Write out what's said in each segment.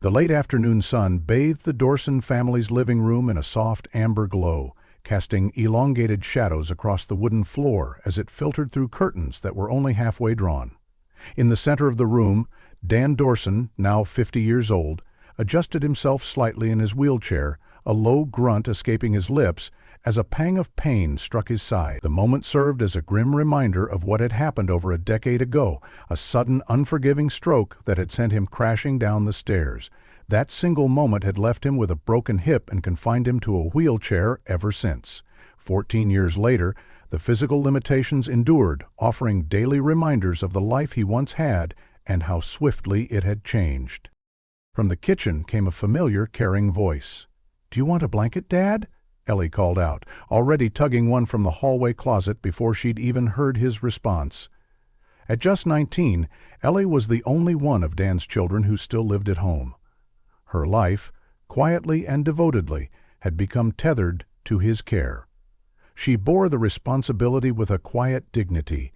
The late afternoon sun bathed the Dorson family's living room in a soft amber glow, casting elongated shadows across the wooden floor as it filtered through curtains that were only halfway drawn. In the center of the room, Dan Dorson, now 50 years old, adjusted himself slightly in his wheelchair, a low grunt escaping his lips as a pang of pain struck his side. The moment served as a grim reminder of what had happened over a decade ago, a sudden, unforgiving stroke that had sent him crashing down the stairs. That single moment had left him with a broken hip and confined him to a wheelchair ever since. 14 years later, the physical limitations endured, offering daily reminders of the life he once had and how swiftly it had changed. From the kitchen came a familiar, caring voice. "Do you want a blanket, Dad?" Ellie called out, already tugging one from the hallway closet before she'd even heard his response. At just 19, Ellie was the only one of Dan's children who still lived at home. Her life, quietly and devotedly, had become tethered to his care. She bore the responsibility with a quiet dignity,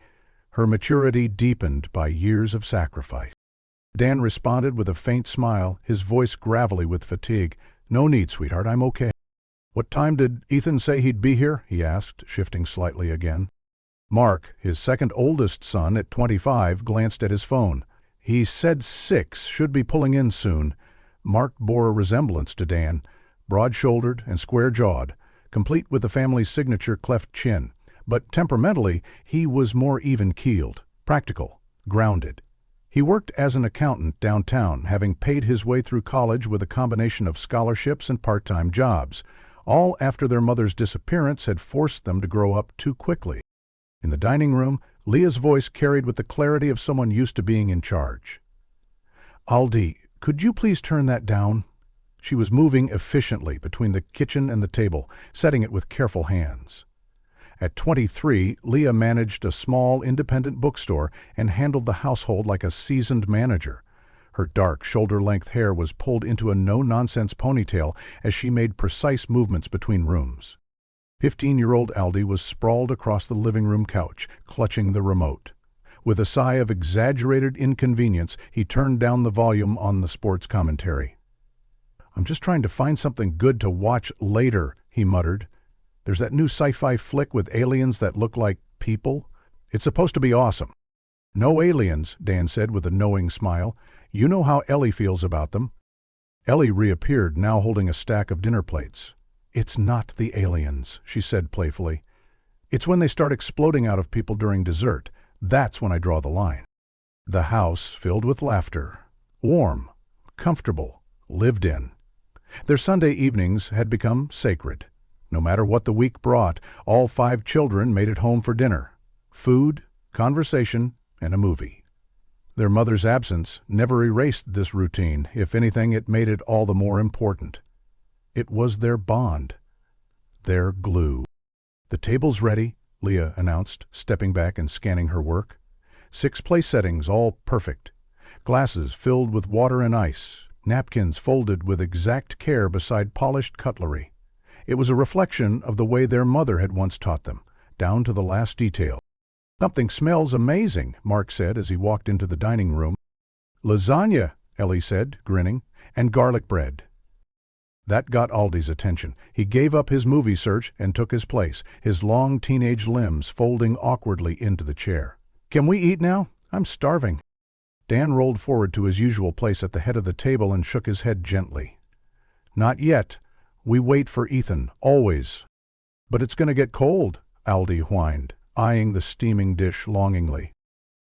her maturity deepened by years of sacrifice. Dan responded with a faint smile, his voice gravelly with fatigue. "No need, sweetheart, I'm okay." "What time did Ethan say he'd be here?" he asked, shifting slightly again. Mark, his second oldest son at 25, glanced at his phone. "He said 6, should be pulling in soon." Mark bore a resemblance to Dan, broad-shouldered and square-jawed, complete with the family's signature cleft chin. But temperamentally, he was more even-keeled, practical, grounded. He worked as an accountant downtown, having paid his way through college with a combination of scholarships and part-time jobs, all after their mother's disappearance had forced them to grow up too quickly. In the dining room, Leah's voice carried with the clarity of someone used to being in charge. "Aldi, could you please turn that down?" She was moving efficiently between the kitchen and the table, setting it with careful hands. At 23, Leah managed a small independent bookstore and handled the household like a seasoned manager. Her dark, shoulder-length hair was pulled into a no-nonsense ponytail as she made precise movements between rooms. 15-year-old Aldi was sprawled across the living room couch, clutching the remote. With a sigh of exaggerated inconvenience, he turned down the volume on the sports commentary. "I'm just trying to find something good to watch later," he muttered. "There's that new sci-fi flick with aliens that look like people. It's supposed to be awesome." "No aliens," Dan said with a knowing smile. "You know how Ellie feels about them." Ellie reappeared, now holding a stack of dinner plates. "It's not the aliens," she said playfully. "It's when they start exploding out of people during dessert. That's when I draw the line." The house filled with laughter. Warm, comfortable, lived in. Their Sunday evenings had become sacred. No matter what the week brought, all 5 children made it home for dinner. Food, conversation, and a movie. Their mother's absence never erased this routine. If anything, it made it all the more important. It was their bond, their glue. "The table's ready," Leah announced, stepping back and scanning her work. 6 place settings, all perfect. Glasses filled with water and ice, napkins folded with exact care beside polished cutlery. It was a reflection of the way their mother had once taught them, down to the last detail. "Something smells amazing," Mark said as he walked into the dining room. "Lasagna," Ellie said, grinning, "and garlic bread." That got Aldi's attention. He gave up his movie search and took his place, his long teenage limbs folding awkwardly into the chair. "Can we eat now? I'm starving." Dan rolled forward to his usual place at the head of the table and shook his head gently. "Not yet. We wait for Ethan, always." "But it's going to get cold," Aldi whined, eyeing the steaming dish longingly.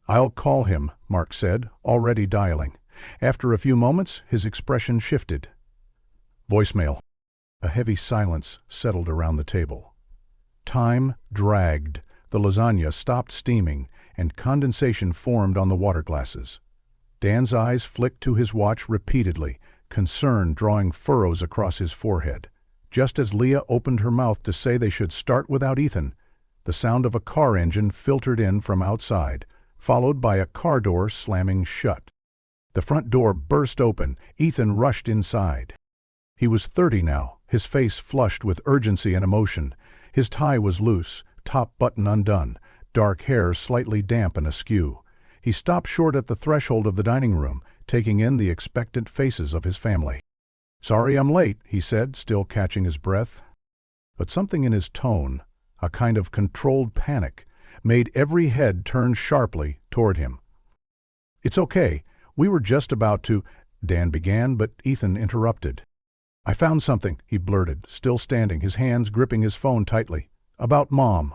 "I'll call him," Mark said, already dialing. After a few moments, his expression shifted. Voicemail. A heavy silence settled around the table. Time dragged. The lasagna stopped steaming, and condensation formed on the water glasses. Dan's eyes flicked to his watch repeatedly, concern drawing furrows across his forehead. Just as Leah opened her mouth to say they should start without Ethan, the sound of a car engine filtered in from outside, followed by a car door slamming shut. The front door burst open. Ethan rushed inside. He was 30 now, his face flushed with urgency and emotion. His tie was loose, top button undone, dark hair slightly damp and askew. He stopped short at the threshold of the dining room, taking in the expectant faces of his family. "Sorry I'm late," he said, still catching his breath. But something in his tone, a kind of controlled panic, made every head turn sharply toward him. "It's okay. We were just about to—" Dan began, but Ethan interrupted. "I found something," he blurted, still standing, his hands gripping his phone tightly. "About Mom."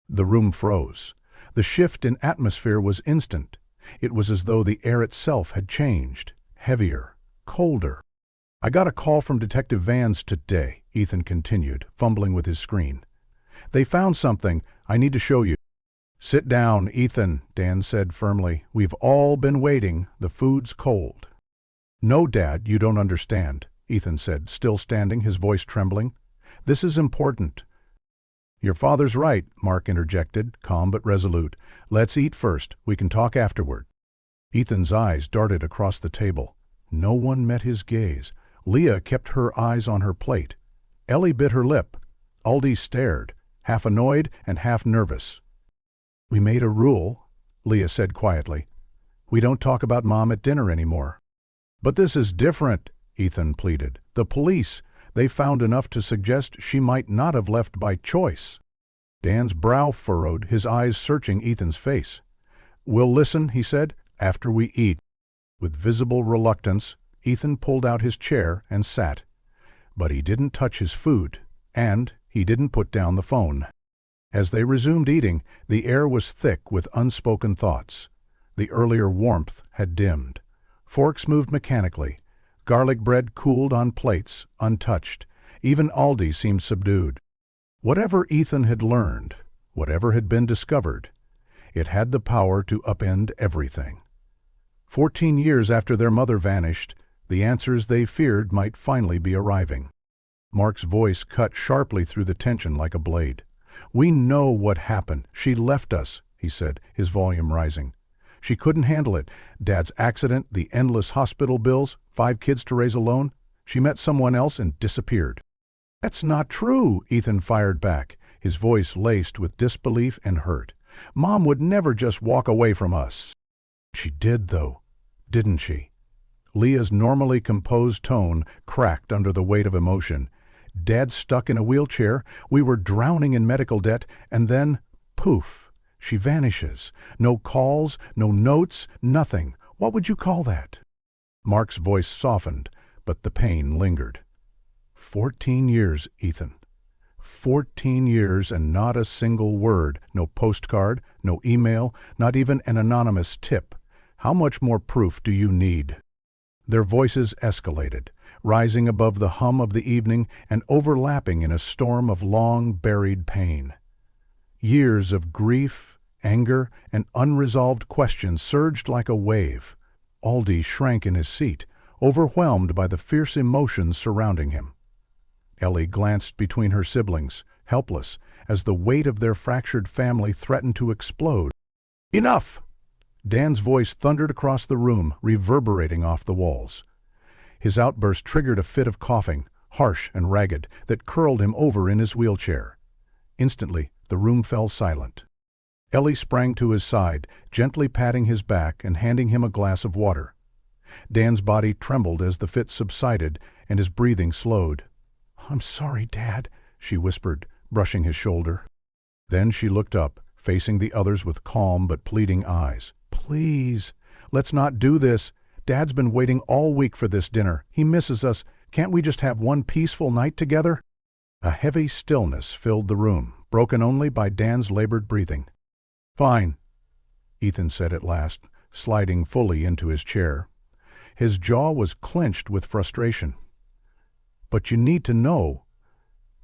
The room froze. The shift in atmosphere was instant. It was as though the air itself had changed, heavier, colder. "I got a call from Detective Vans today," Ethan continued, fumbling with his screen. "They found something. I need to show you." "Sit down, Ethan," Dan said firmly. "We've all been waiting. The food's cold." "No, Dad, you don't understand," Ethan said, still standing, his voice trembling. "This is important." "Your father's right," Mark interjected, calm but resolute. "Let's eat first. We can talk afterward." Ethan's eyes darted across the table. No one met his gaze. Leah kept her eyes on her plate. Ellie bit her lip. Aldi stared, half annoyed and half nervous. "We made a rule," Leah said quietly. "We don't talk about Mom at dinner anymore." "But this is different," Ethan pleaded. "The police, they found enough to suggest she might not have left by choice." Dan's brow furrowed, his eyes searching Ethan's face. "We'll listen," he said, "after we eat." With visible reluctance, Ethan pulled out his chair and sat. But he didn't touch his food, and he didn't put down the phone. As they resumed eating, the air was thick with unspoken thoughts. The earlier warmth had dimmed. Forks moved mechanically. Garlic bread cooled on plates, untouched. Even Aldi seemed subdued. Whatever Ethan had learned, whatever had been discovered, it had the power to upend everything. 14 years after their mother vanished, the answers they feared might finally be arriving. Mark's voice cut sharply through the tension like a blade. "We know what happened. She left us," he said, his volume rising. "She couldn't handle it. Dad's accident, the endless hospital bills, 5 kids to raise alone. She met someone else and disappeared." "That's not true," Ethan fired back, his voice laced with disbelief and hurt. "Mom would never just walk away from us." "She did, though, didn't she?" Leah's normally composed tone cracked under the weight of emotion. "Dad's stuck in a wheelchair, we were drowning in medical debt, and then, poof, she vanishes. No calls, no notes, nothing. What would you call that?" Mark's voice softened, but the pain lingered. 14 years, Ethan. 14 years and not a single word, no postcard, no email, not even an anonymous tip. How much more proof do you need? Their voices escalated, rising above the hum of the evening and overlapping in a storm of long-buried pain. Years of grief, anger, and unresolved questions surged like a wave. Aldi shrank in his seat, overwhelmed by the fierce emotions surrounding him. Ellie glanced between her siblings, helpless, as the weight of their fractured family threatened to explode. "Enough!" Dan's voice thundered across the room, reverberating off the walls. His outburst triggered a fit of coughing, harsh and ragged, that curled him over in his wheelchair. Instantly, the room fell silent. Ellie sprang to his side, gently patting his back and handing him a glass of water. Dan's body trembled as the fit subsided and his breathing slowed. "I'm sorry, Dad," she whispered, brushing his shoulder. Then she looked up, facing the others with calm but pleading eyes. "Please, let's not do this. Dad's been waiting all week for this dinner. He misses us. Can't we just have one peaceful night together?" A heavy stillness filled the room, broken only by Dan's labored breathing. "Fine," Ethan said at last, sliding fully into his chair. His jaw was clenched with frustration. "But you need to know.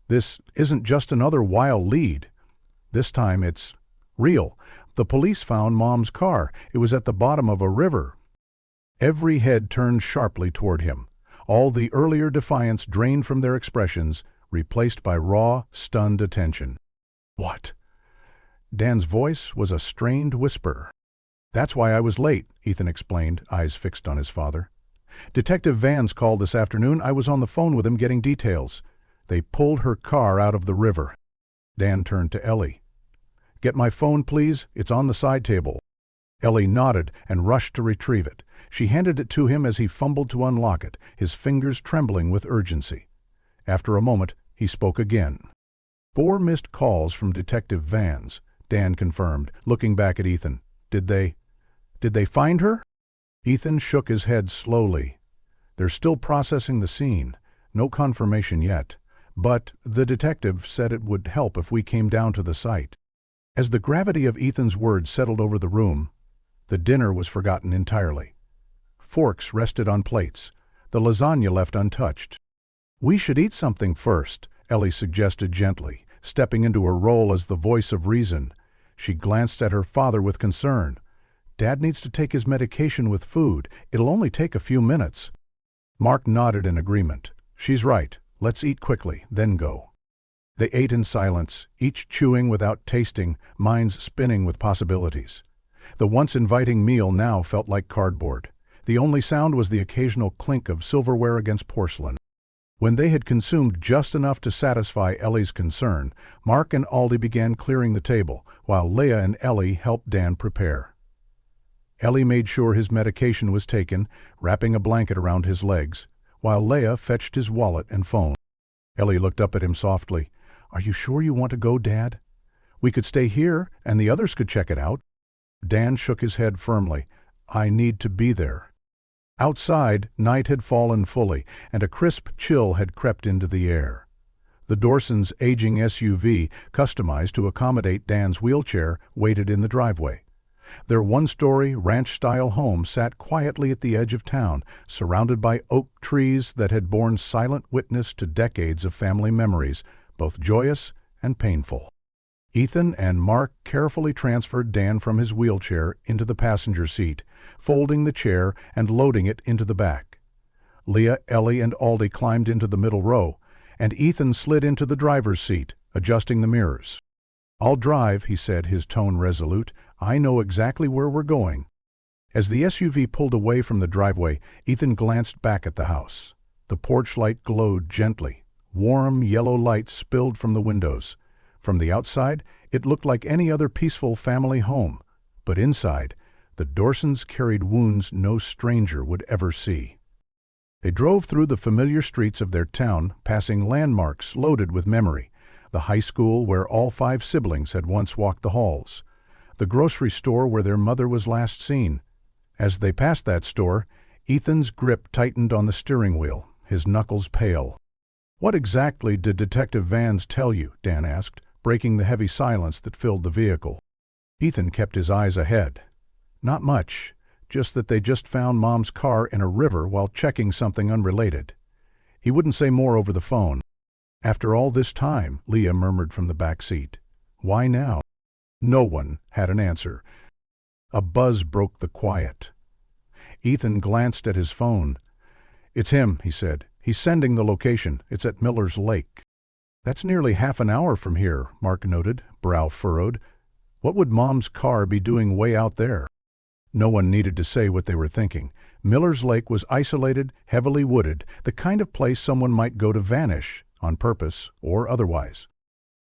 This isn't just another wild lead. This time it's real. The police found Mom's car. It was at the bottom of a river." Every head turned sharply toward him, all the earlier defiance drained from their expressions, replaced by raw, stunned attention. "What?" Dan's voice was a strained whisper. "That's why I was late," Ethan explained, eyes fixed on his father. "Detective Vans called this afternoon. I was on the phone with him getting details. They pulled her car out of the river." Dan turned to Ellie. "Get my phone, please. It's on the side table." Ellie nodded and rushed to retrieve it. She handed it to him as he fumbled to unlock it, his fingers trembling with urgency. After a moment, he spoke again. 4 missed calls from Detective Vans, Dan confirmed, looking back at Ethan. Did they find her? Ethan shook his head slowly. They're still processing the scene. No confirmation yet. But the detective said it would help if we came down to the site. As the gravity of Ethan's words settled over the room, the dinner was forgotten entirely. Forks rested on plates, the lasagna left untouched. We should eat something first, Ellie suggested gently, stepping into her role as the voice of reason. She glanced at her father with concern. Dad needs to take his medication with food. It'll only take a few minutes. Mark nodded in agreement. She's right. Let's eat quickly, then go. They ate in silence, each chewing without tasting, minds spinning with possibilities. The once inviting meal now felt like cardboard. The only sound was the occasional clink of silverware against porcelain. When they had consumed just enough to satisfy Ellie's concern, Mark and Aldi began clearing the table, while Leah and Ellie helped Dan prepare. Ellie made sure his medication was taken, wrapping a blanket around his legs, while Leah fetched his wallet and phone. Ellie looked up at him softly. Are you sure you want to go, Dad? We could stay here, and the others could check it out. Dan shook his head firmly. I need to be there. Outside, night had fallen fully, and a crisp chill had crept into the air. The Dorsons' aging SUV, customized to accommodate Dan's wheelchair, waited in the driveway. Their one-story, ranch-style home sat quietly at the edge of town, surrounded by oak trees that had borne silent witness to decades of family memories, both joyous and painful. Ethan and Mark carefully transferred Dan from his wheelchair into the passenger seat, folding the chair and loading it into the back. Leah, Ellie, and Aldi climbed into the middle row, and Ethan slid into the driver's seat, adjusting the mirrors. I'll drive, he said, his tone resolute. I know exactly where we're going. As the SUV pulled away from the driveway, Ethan glanced back at the house. The porch light glowed gently. Warm, yellow light spilled from the windows. From the outside, it looked like any other peaceful family home. But inside, the Dorsons carried wounds no stranger would ever see. They drove through the familiar streets of their town, passing landmarks loaded with memory. The high school where all 5 siblings had once walked the halls. The grocery store where their mother was last seen. As they passed that store, Ethan's grip tightened on the steering wheel, his knuckles pale. What exactly did Detective Vans tell you? Dan asked, breaking the heavy silence that filled the vehicle. Ethan kept his eyes ahead. Not much, just that they just found Mom's car in a river while checking something unrelated. He wouldn't say more over the phone. After all this time, Leah murmured from the back seat. Why now? No one had an answer. A buzz broke the quiet. Ethan glanced at his phone. It's him, he said. He's sending the location. It's at Miller's Lake. That's nearly half an hour from here, Mark noted, brow furrowed. What would Mom's car be doing way out there? No one needed to say what they were thinking. Miller's Lake was isolated, heavily wooded, the kind of place someone might go to vanish, on purpose or otherwise.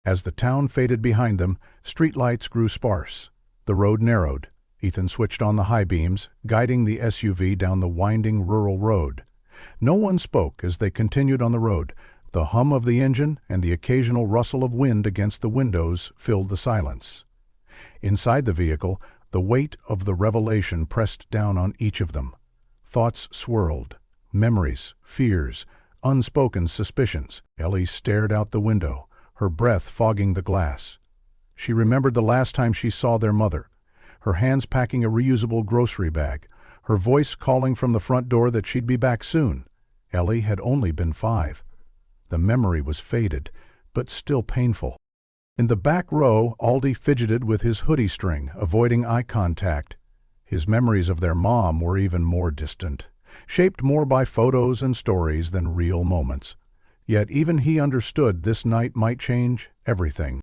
As the town faded behind them, streetlights grew sparse. The road narrowed. Ethan switched on the high beams, guiding the SUV down the winding rural road. No one spoke as they continued on the road. The hum of the engine and the occasional rustle of wind against the windows filled the silence. Inside the vehicle, the weight of the revelation pressed down on each of them. Thoughts swirled. Memories, fears, unspoken suspicions. Ellie stared out the window, her breath fogging the glass. She remembered the last time she saw their mother, her hands packing a reusable grocery bag, her voice calling from the front door that she'd be back soon. Ellie had only been 5. The memory was faded, but still painful. In the back row, Aldi fidgeted with his hoodie string, avoiding eye contact. His memories of their mom were even more distant, shaped more by photos and stories than real moments. Yet even he understood this night might change everything.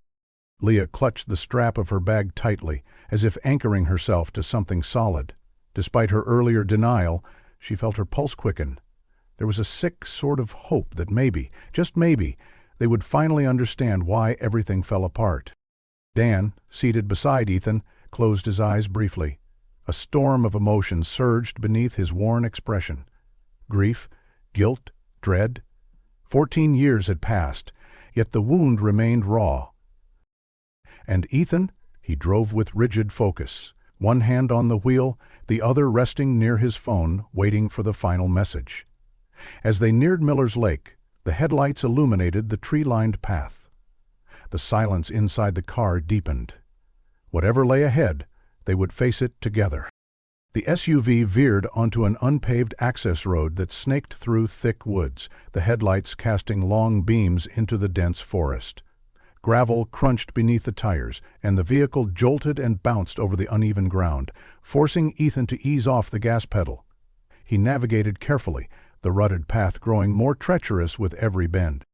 Leah clutched the strap of her bag tightly, as if anchoring herself to something solid. Despite her earlier denial, she felt her pulse quicken. There was a sick sort of hope that maybe, just maybe, they would finally understand why everything fell apart. Dan, seated beside Ethan, closed his eyes briefly. A storm of emotion surged beneath his worn expression. Grief, guilt, dread. 14 years had passed, yet the wound remained raw. And Ethan? He drove with rigid focus, one hand on the wheel, the other resting near his phone, waiting for the final message. As they neared Miller's Lake, the headlights illuminated the tree-lined path. The silence inside the car deepened. Whatever lay ahead, they would face it together. The SUV veered onto an unpaved access road that snaked through thick woods, the headlights casting long beams into the dense forest. Gravel crunched beneath the tires, and the vehicle jolted and bounced over the uneven ground, forcing Ethan to ease off the gas pedal. He navigated carefully, the rutted path growing more treacherous with every bend.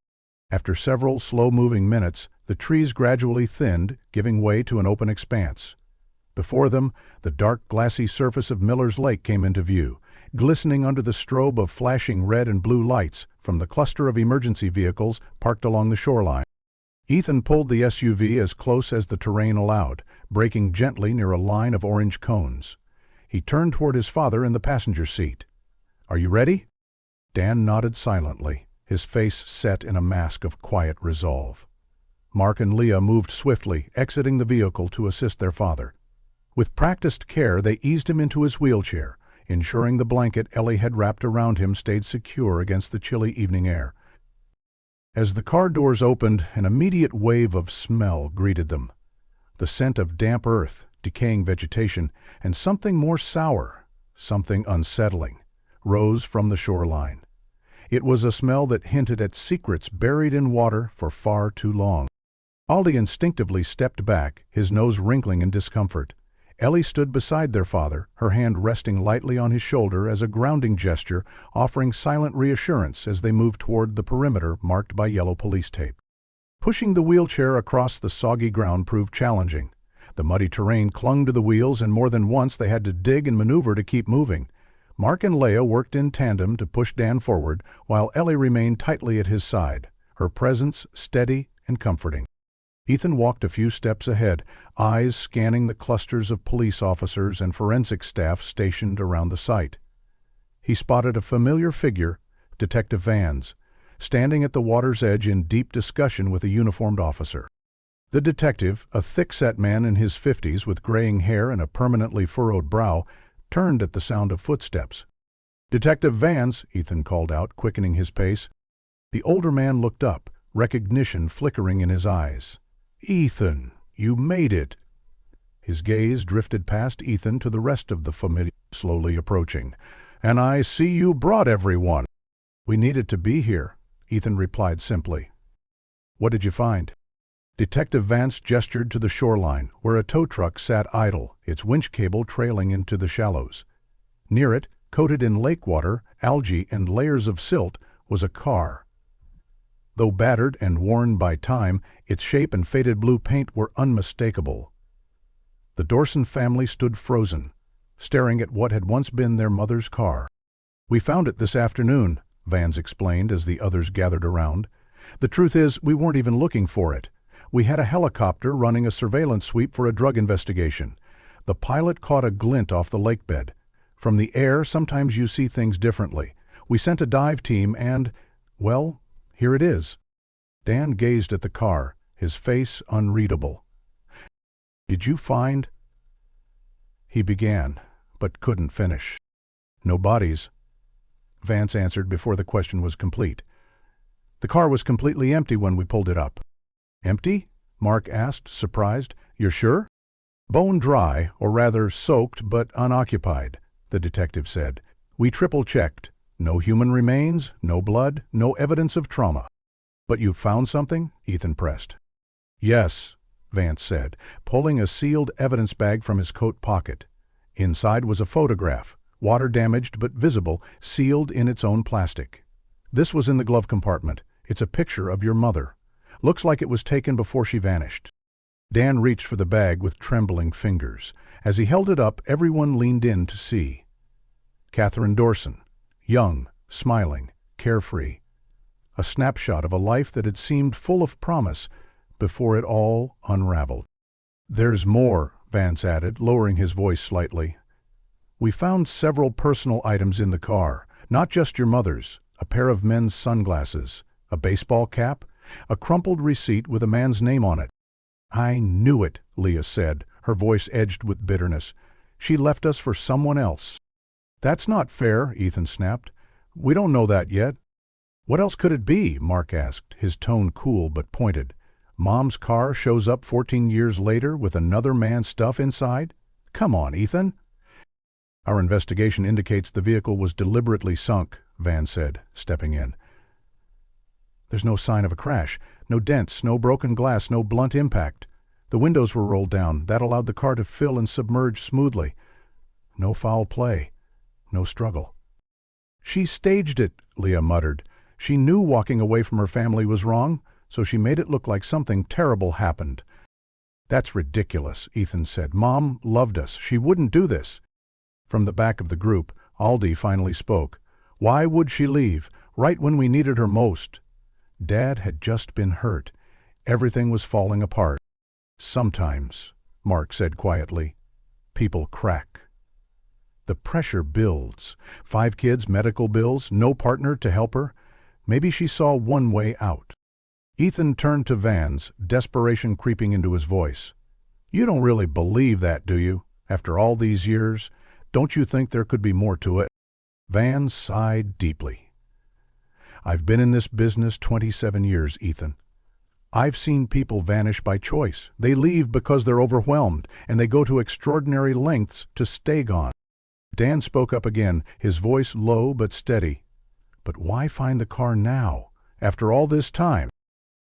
After several slow-moving minutes, the trees gradually thinned, giving way to an open expanse. Before them, the dark, glassy surface of Miller's Lake came into view, glistening under the strobe of flashing red and blue lights from the cluster of emergency vehicles parked along the shoreline. Ethan pulled the SUV as close as the terrain allowed, braking gently near a line of orange cones. He turned toward his father in the passenger seat. "Are you ready?" Dan nodded silently, his face set in a mask of quiet resolve. Mark and Leah moved swiftly, exiting the vehicle to assist their father. With practiced care, they eased him into his wheelchair, ensuring the blanket Ellie had wrapped around him stayed secure against the chilly evening air. As the car doors opened, an immediate wave of smell greeted them. The scent of damp earth, decaying vegetation, and something more sour, something unsettling, rose from the shoreline. It was a smell that hinted at secrets buried in water for far too long. Aldi instinctively stepped back, his nose wrinkling in discomfort. Ellie stood beside their father, her hand resting lightly on his shoulder as a grounding gesture, offering silent reassurance as they moved toward the perimeter marked by yellow police tape. Pushing the wheelchair across the soggy ground proved challenging. The muddy terrain clung to the wheels, and more than once they had to dig and maneuver to keep moving. Mark and Leah worked in tandem to push Dan forward, while Ellie remained tightly at his side, her presence steady and comforting. Ethan walked a few steps ahead, eyes scanning the clusters of police officers and forensic staff stationed around the site. He spotted a familiar figure, Detective Vans, standing at the water's edge in deep discussion with a uniformed officer. The detective, a thick-set man in his 50s with graying hair and a permanently furrowed brow, turned at the sound of footsteps. "Detective Vans," Ethan called out, quickening his pace. The older man looked up, recognition flickering in his eyes. "Ethan, you made it." His gaze drifted past Ethan to the rest of the familiar, slowly approaching. "And I see you brought everyone." "We needed to be here," Ethan replied simply. "What did you find?" Detective Vance gestured to the shoreline, where a tow truck sat idle, its winch cable trailing into the shallows. Near it, coated in lake water, algae, and layers of silt, was a car. Though battered and worn by time, its shape and faded blue paint were unmistakable. The Dorson family stood frozen, staring at what had once been their mother's car. "We found it this afternoon," Vans explained as the others gathered around. "The truth is, we weren't even looking for it. We had a helicopter running a surveillance sweep for a drug investigation. The pilot caught a glint off the lake bed. From the air, sometimes you see things differently. We sent a dive team and, well, here it is." Dan gazed at the car, his face unreadable. "Did you find—" he began, but couldn't finish. "No bodies," Vance answered before the question was complete. "The car was completely empty when we pulled it up." "Empty?" Mark asked, surprised. "You're sure?" "Bone dry, or rather soaked but unoccupied," the detective said. "We triple-checked. No human remains, no blood, no evidence of trauma." "But you found something?" Ethan pressed. "Yes," Vance said, pulling a sealed evidence bag from his coat pocket. Inside was a photograph, water-damaged but visible, sealed in its own plastic. "This was in the glove compartment. It's a picture of your mother. Looks like it was taken before she vanished." Dan reached for the bag with trembling fingers. As he held it up, everyone leaned in to see. Catherine Dorson, young, smiling, carefree. A snapshot of a life that had seemed full of promise before it all unraveled. "There's more," Vance added, lowering his voice slightly. We found several personal items in the car, not just your mother's, a pair of men's sunglasses, a baseball cap, a crumpled receipt with a man's name on it. I knew it, Leah said, her voice edged with bitterness. She left us for someone else. That's not fair, Ethan snapped. We don't know that yet. What else could it be? Mark asked, his tone cool but pointed. Mom's car shows up 14 years later with another man's stuff inside? Come on, Ethan. Our investigation indicates the vehicle was deliberately sunk, Van said, stepping in. There's no sign of a crash, no dents, no broken glass, no blunt impact. The windows were rolled down. That allowed the car to fill and submerge smoothly. No foul play, no struggle. She staged it, Leah muttered. She knew walking away from her family was wrong, so she made it look like something terrible happened. That's ridiculous, Ethan said. Mom loved us. She wouldn't do this. From the back of the group, Aldi finally spoke. Why would she leave, right when we needed her most? Dad had just been hurt. Everything was falling apart. Sometimes, Mark said quietly, people crack. The pressure builds. 5 kids, medical bills, no partner to help her. Maybe she saw one way out. Ethan turned to Vans, desperation creeping into his voice. You don't really believe that, do you? After all these years, don't you think there could be more to it? Vans sighed deeply. I've been in this business 27 years, Ethan. I've seen people vanish by choice. They leave because they're overwhelmed, and they go to extraordinary lengths to stay gone. Dan spoke up again, his voice low but steady. But why find the car now, after all this time?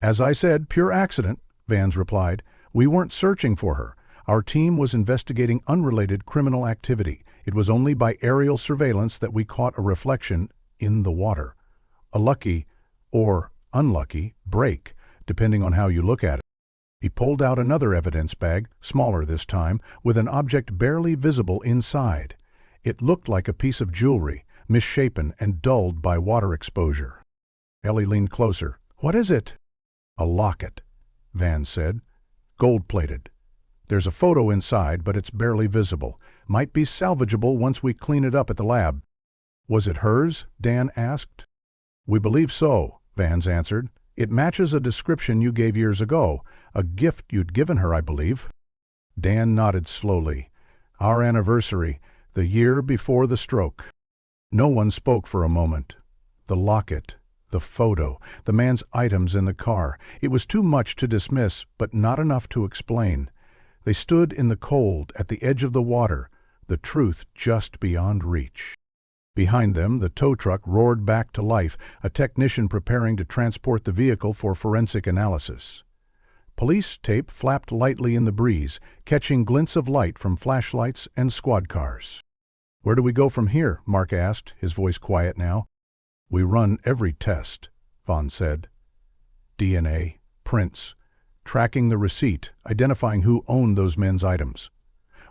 As I said, pure accident, Vans replied. We weren't searching for her. Our team was investigating unrelated criminal activity. It was only by aerial surveillance that we caught a reflection in the water. A lucky, or unlucky, break, depending on how you look at it. He pulled out another evidence bag, smaller this time, with an object barely visible inside. It looked like a piece of jewelry, misshapen and dulled by water exposure. Ellie leaned closer. What is it? A locket, Van said. Gold-plated. There's a photo inside, but it's barely visible. Might be salvageable once we clean it up at the lab. Was it hers? Dan asked. We believe so, Vans answered. It matches a description you gave years ago, a gift you'd given her, I believe. Dan nodded slowly. Our anniversary, the year before the stroke. No one spoke for a moment. The locket, the photo, the man's items in the car. It was too much to dismiss, but not enough to explain. They stood in the cold, at the edge of the water, the truth just beyond reach. Behind them, the tow truck roared back to life, a technician preparing to transport the vehicle for forensic analysis. Police tape flapped lightly in the breeze, catching glints of light from flashlights and squad cars. Where do we go from here? Mark asked, his voice quiet now. We run every test, Vaughn said. DNA, prints, tracking the receipt, identifying who owned those men's items.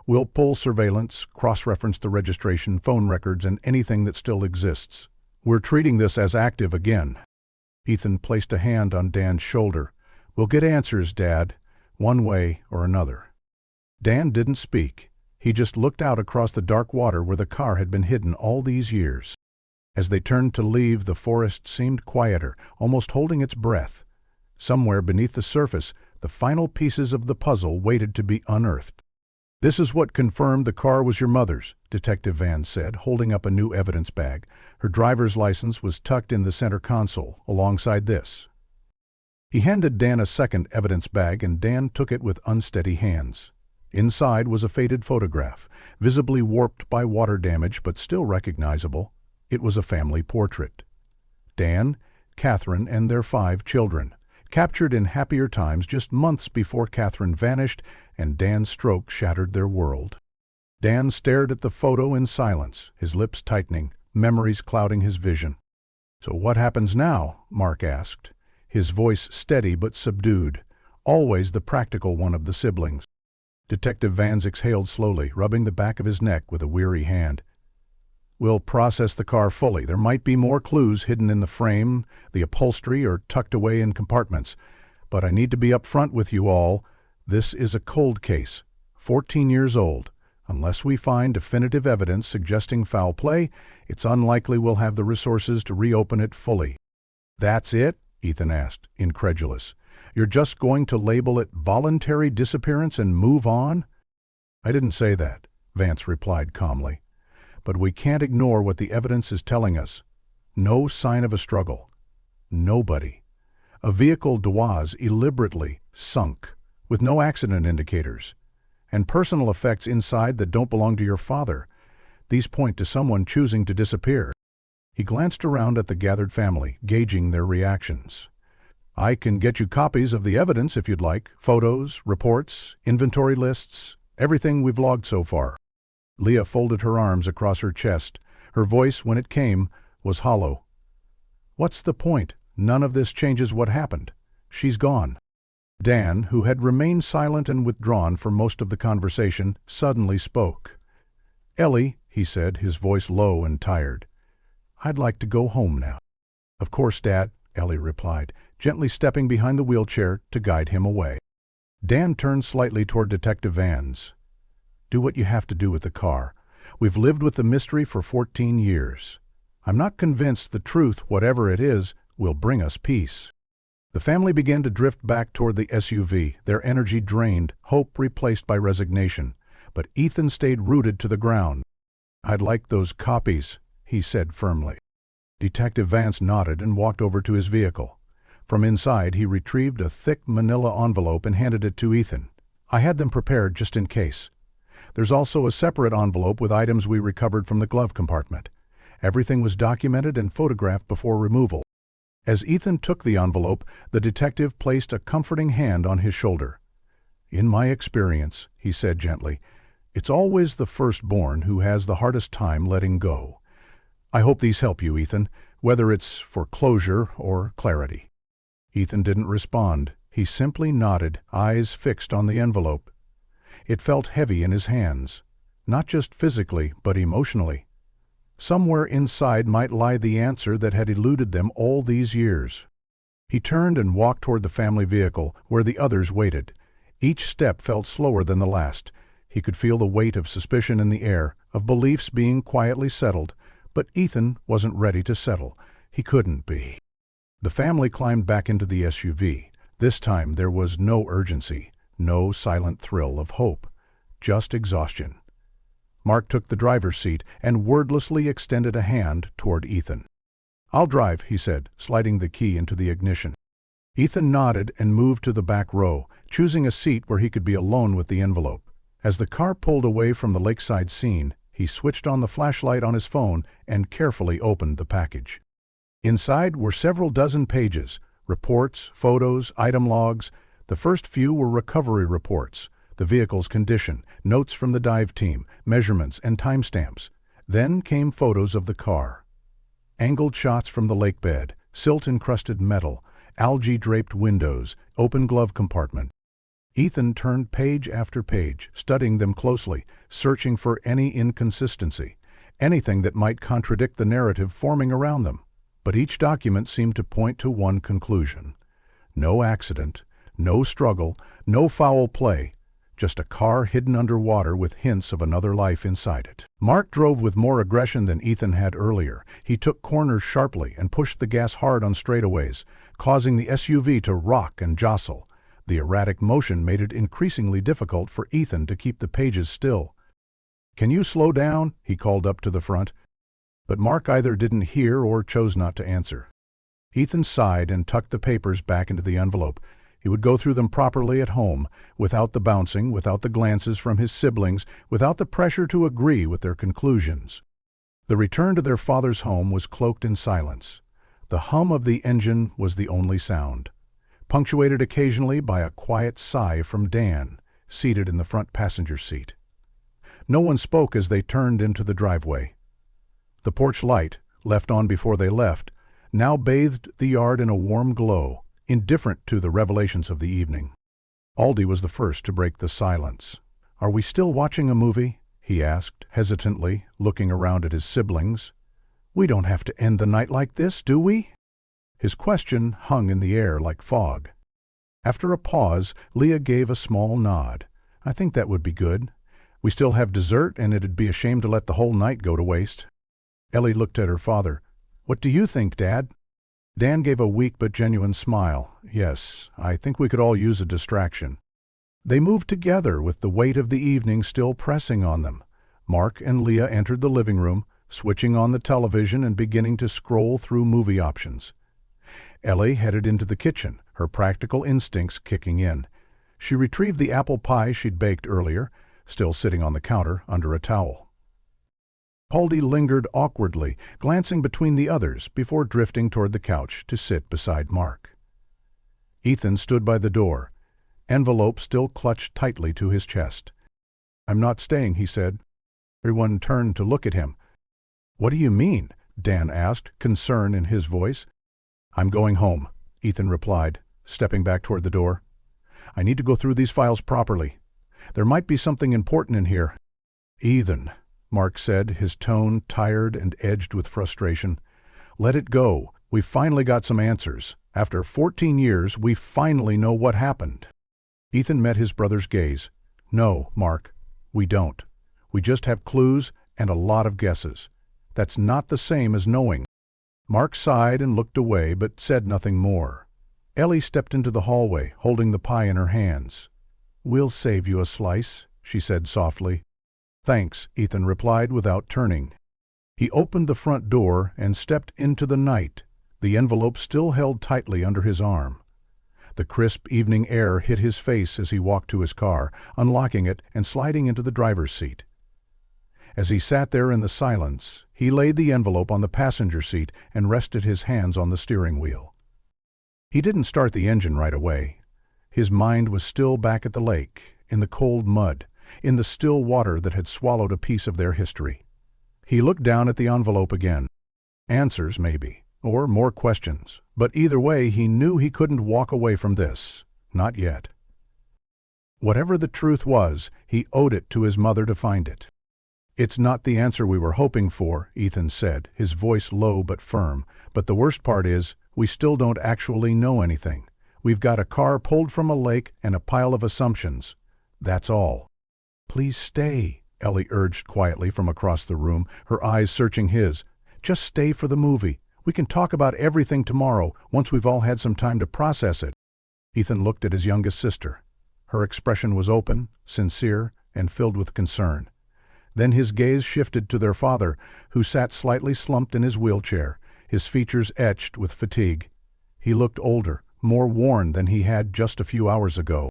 We'll pull surveillance, cross-reference the registration, phone records, and anything that still exists. We're treating this as active again. Ethan placed a hand on Dan's shoulder. We'll get answers, Dad, one way or another. Dan didn't speak. He just looked out across the dark water where the car had been hidden all these years. As they turned to leave, the forest seemed quieter, almost holding its breath. Somewhere beneath the surface, the final pieces of the puzzle waited to be unearthed. This is what confirmed the car was your mother's, Detective Van said, holding up a new evidence bag. Her driver's license was tucked in the center console, alongside this. He handed Dan a second evidence bag, and Dan took it with unsteady hands. Inside was a faded photograph, visibly warped by water damage but still recognizable. It was a family portrait. Dan, Catherine, and their 5 children, captured in happier times just months before Catherine vanished and Dan's stroke shattered their world. Dan stared at the photo in silence, his lips tightening, memories clouding his vision. So what happens now? Mark asked, his voice steady but subdued, always the practical one of the siblings. Detective Vans exhaled slowly, rubbing the back of his neck with a weary hand. We'll process the car fully. There might be more clues hidden in the frame, the upholstery, or tucked away in compartments. But I need to be upfront with you all. This is a cold case, 14 years old. Unless we find definitive evidence suggesting foul play, it's unlikely we'll have the resources to reopen it fully." "That's it?" Ethan asked, incredulous. "You're just going to label it voluntary disappearance and move on?" "I didn't say that," Vance replied calmly. "But we can't ignore what the evidence is telling us. No sign of a struggle. Nobody. A vehicle Dawes deliberately sunk, with no accident indicators. And personal effects inside that don't belong to your father. These point to someone choosing to disappear." He glanced around at the gathered family, gauging their reactions. "I can get you copies of the evidence if you'd like. Photos, reports, inventory lists, everything we've logged so far." Leah folded her arms across her chest. Her voice, when it came, was hollow. "What's the point? None of this changes what happened. She's gone." Dan, who had remained silent and withdrawn for most of the conversation, suddenly spoke. "Ellie," he said, his voice low and tired, "I'd like to go home now." "Of course, Dad," Ellie replied, gently stepping behind the wheelchair to guide him away. Dan turned slightly toward Detective Vance. "Do what you have to do with the car. We've lived with the mystery for 14 years. I'm not convinced the truth, whatever it is, will bring us peace." The family began to drift back toward the SUV, their energy drained, hope replaced by resignation. But Ethan stayed rooted to the ground. "I'd like those copies," he said firmly. Detective Vance nodded and walked over to his vehicle. From inside, he retrieved a thick manila envelope and handed it to Ethan. "I had them prepared just in case. There's also a separate envelope with items we recovered from the glove compartment. Everything was documented and photographed before removal." As Ethan took the envelope, the detective placed a comforting hand on his shoulder. "In my experience," he said gently, "it's always the firstborn who has the hardest time letting go. I hope these help you, Ethan, whether it's for closure or clarity." Ethan didn't respond. He simply nodded, eyes fixed on the envelope. It felt heavy in his hands, not just physically, but emotionally. Somewhere inside might lie the answer that had eluded them all these years. He turned and walked toward the family vehicle, where the others waited. Each step felt slower than the last. He could feel the weight of suspicion in the air, of beliefs being quietly settled, but Ethan wasn't ready to settle. He couldn't be. The family climbed back into the SUV. This time there was no urgency, no silent thrill of hope, just exhaustion. Mark took the driver's seat and wordlessly extended a hand toward Ethan. "I'll drive," he said, sliding the key into the ignition. Ethan nodded and moved to the back row, choosing a seat where he could be alone with the envelope. As the car pulled away from the lakeside scene, he switched on the flashlight on his phone and carefully opened the package. Inside were several dozen pages, reports, photos, item logs. The first few were recovery reports, the vehicle's condition, notes from the dive team, measurements and timestamps. Then came photos of the car. Angled shots from the lake bed, silt-encrusted metal, algae-draped windows, open glove compartment. Ethan turned page after page, studying them closely, searching for any inconsistency, anything that might contradict the narrative forming around them. But each document seemed to point to one conclusion. No accident, no struggle, no foul play. Just a car hidden underwater with hints of another life inside it. Mark drove with more aggression than Ethan had earlier. He took corners sharply and pushed the gas hard on straightaways, causing the SUV to rock and jostle. The erratic motion made it increasingly difficult for Ethan to keep the pages still. "Can you slow down?" he called up to the front. But Mark either didn't hear or chose not to answer. Ethan sighed and tucked the papers back into the envelope. He would go through them properly at home, without the bouncing, without the glances from his siblings, without the pressure to agree with their conclusions. The return to their father's home was cloaked in silence. The hum of the engine was the only sound, punctuated occasionally by a quiet sigh from Dan, seated in the front passenger seat. No one spoke as they turned into the driveway. The porch light, left on before they left, now bathed the yard in a warm glow, indifferent to the revelations of the evening. Aldi was the first to break the silence. "Are we still watching a movie?" he asked, hesitantly, looking around at his siblings. "We don't have to end the night like this, do we?" His question hung in the air like fog. After a pause, Leah gave a small nod. "I think that would be good. We still have dessert, and it'd be a shame to let the whole night go to waste. Ellie looked at her father. What do you think, Dad? Dan gave a weak but genuine smile. Yes, I think we could all use a distraction. They moved together with the weight of the evening still pressing on them. Mark and Leah entered the living room, switching on the television and beginning to scroll through movie options. Ellie headed into the kitchen, her practical instincts kicking in. She retrieved the apple pie she'd baked earlier, still sitting on the counter under a towel. Haldy lingered awkwardly, glancing between the others before drifting toward the couch to sit beside Mark. Ethan stood by the door, envelope still clutched tightly to his chest. I'm not staying, he said. Everyone turned to look at him. What do you mean? Dan asked, concern in his voice. I'm going home, Ethan replied, stepping back toward the door. I need to go through these files properly. There might be something important in here. Ethan, Mark said, his tone tired and edged with frustration. Let it go. We've finally got some answers. After 14 years, we finally know what happened. Ethan met his brother's gaze. No, Mark, we don't. We just have clues and a lot of guesses. That's not the same as knowing. Mark sighed and looked away, but said nothing more. Ellie stepped into the hallway, holding the pie in her hands. We'll save you a slice, she said softly. Thanks, Ethan replied without turning. He opened the front door and stepped into the night, the envelope still held tightly under his arm. The crisp evening air hit his face as he walked to his car, unlocking it and sliding into the driver's seat. As he sat there in the silence, he laid the envelope on the passenger seat and rested his hands on the steering wheel. He didn't start the engine right away. His mind was still back at the lake, in the cold mud, in the still water that had swallowed a piece of their history. He looked down at the envelope again. Answers, maybe, or more questions, but either way he knew he couldn't walk away from this. Not yet. Whatever the truth was, he owed it to his mother to find it. It's not the answer we were hoping for, Ethan said, his voice low but firm, but the worst part is, we still don't actually know anything. We've got a car pulled from a lake and a pile of assumptions. That's all. Please stay, Ellie urged quietly from across the room, her eyes searching his. Just stay for the movie. We can talk about everything tomorrow, once we've all had some time to process it. Ethan looked at his youngest sister. Her expression was open, sincere, and filled with concern. Then his gaze shifted to their father, who sat slightly slumped in his wheelchair, his features etched with fatigue. He looked older, more worn than he had just a few hours ago.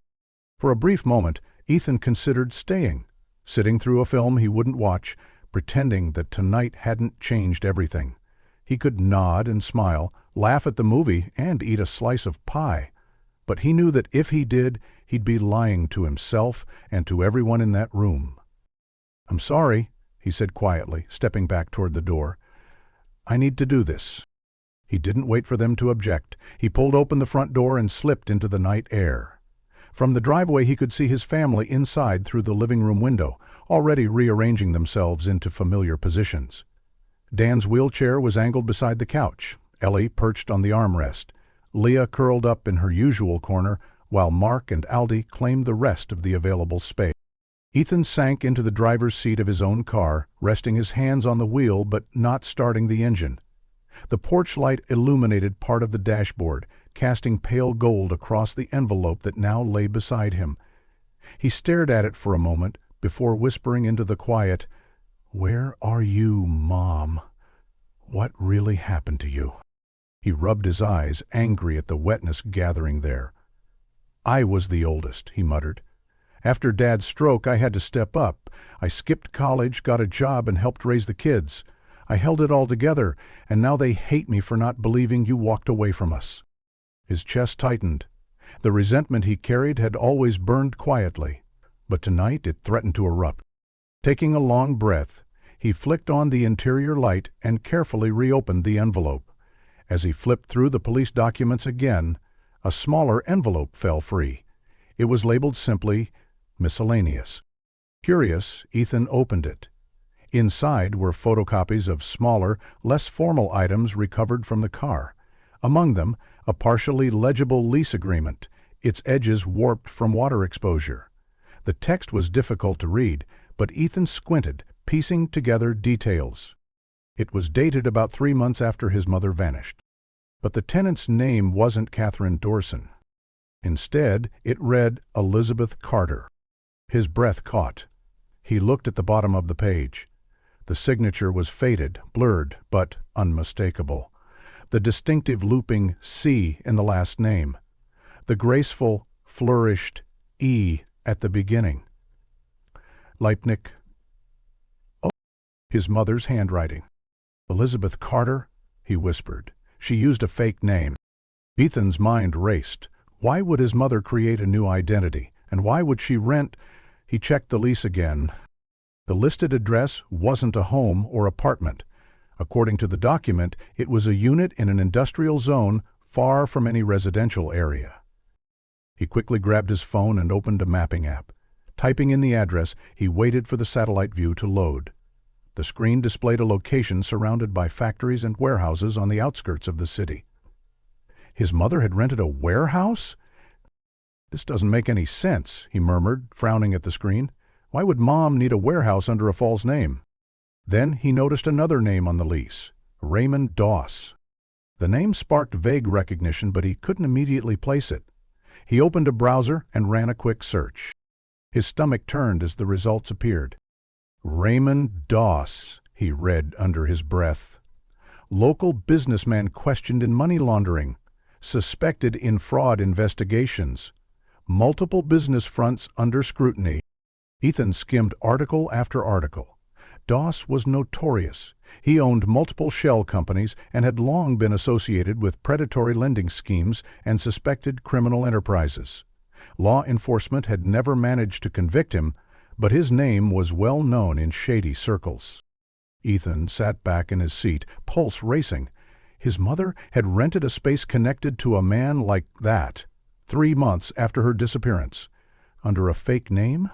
For a brief moment, Ethan considered staying, sitting through a film he wouldn't watch, pretending that tonight hadn't changed everything. He could nod and smile, laugh at the movie, and eat a slice of pie. But he knew that if he did, he'd be lying to himself and to everyone in that room. I'm sorry, he said quietly, stepping back toward the door. I need to do this. He didn't wait for them to object. He pulled open the front door and slipped into the night air. From the driveway he could see his family inside through the living room window, already rearranging themselves into familiar positions. Dan's wheelchair was angled beside the couch, Ellie perched on the armrest, Leah curled up in her usual corner, while Mark and Aldi claimed the rest of the available space. Ethan sank into the driver's seat of his own car, resting his hands on the wheel but not starting the engine. The porch light illuminated part of the dashboard, casting pale gold across the envelope that now lay beside him. He stared at it for a moment before whispering into the quiet, "Where are you, Mom? What really happened to you?" He rubbed his eyes, angry at the wetness gathering there. "I was the oldest," he muttered. "After Dad's stroke, I had to step up. I skipped college, got a job, and helped raise the kids. I held it all together, and now they hate me for not believing you walked away from us." His chest tightened. The resentment he carried had always burned quietly, but tonight it threatened to erupt. Taking a long breath, he flicked on the interior light and carefully reopened the envelope. As he flipped through the police documents again, a smaller envelope fell free. It was labeled simply, "Miscellaneous." Curious, Ethan opened it. Inside were photocopies of smaller, less formal items recovered from the car. Among them, a partially legible lease agreement, its edges warped from water exposure. The text was difficult to read, but Ethan squinted, piecing together details. It was dated about 3 months after his mother vanished. But the tenant's name wasn't Catherine Dorson. Instead, it read Elizabeth Carter. His breath caught. He looked at the bottom of the page. The signature was faded, blurred, but unmistakable. The distinctive looping C in the last name. The graceful, flourished E at the beginning. Leipnick. Oh, his mother's handwriting. Elizabeth Carter, he whispered. She used a fake name. Ethan's mind raced. Why would his mother create a new identity? And why would she rent? He checked the lease again. The listed address wasn't a home or apartment. According to the document, it was a unit in an industrial zone far from any residential area. He quickly grabbed his phone and opened a mapping app. Typing in the address, he waited for the satellite view to load. The screen displayed a location surrounded by factories and warehouses on the outskirts of the city. His mother had rented a warehouse? "This doesn't make any sense," he murmured, frowning at the screen. "Why would Mom need a warehouse under a false name?" Then he noticed another name on the lease, Raymond Doss. The name sparked vague recognition, but he couldn't immediately place it. He opened a browser and ran a quick search. His stomach turned as the results appeared. Raymond Doss, he read under his breath. Local businessman questioned in money laundering. Suspected in fraud investigations. Multiple business fronts under scrutiny. Ethan skimmed article after article. Doss was notorious. He owned multiple shell companies and had long been associated with predatory lending schemes and suspected criminal enterprises. Law enforcement had never managed to convict him, but his name was well known in shady circles. Ethan sat back in his seat, pulse racing. His mother had rented a space connected to a man like that, 3 months after her disappearance. Under a fake name?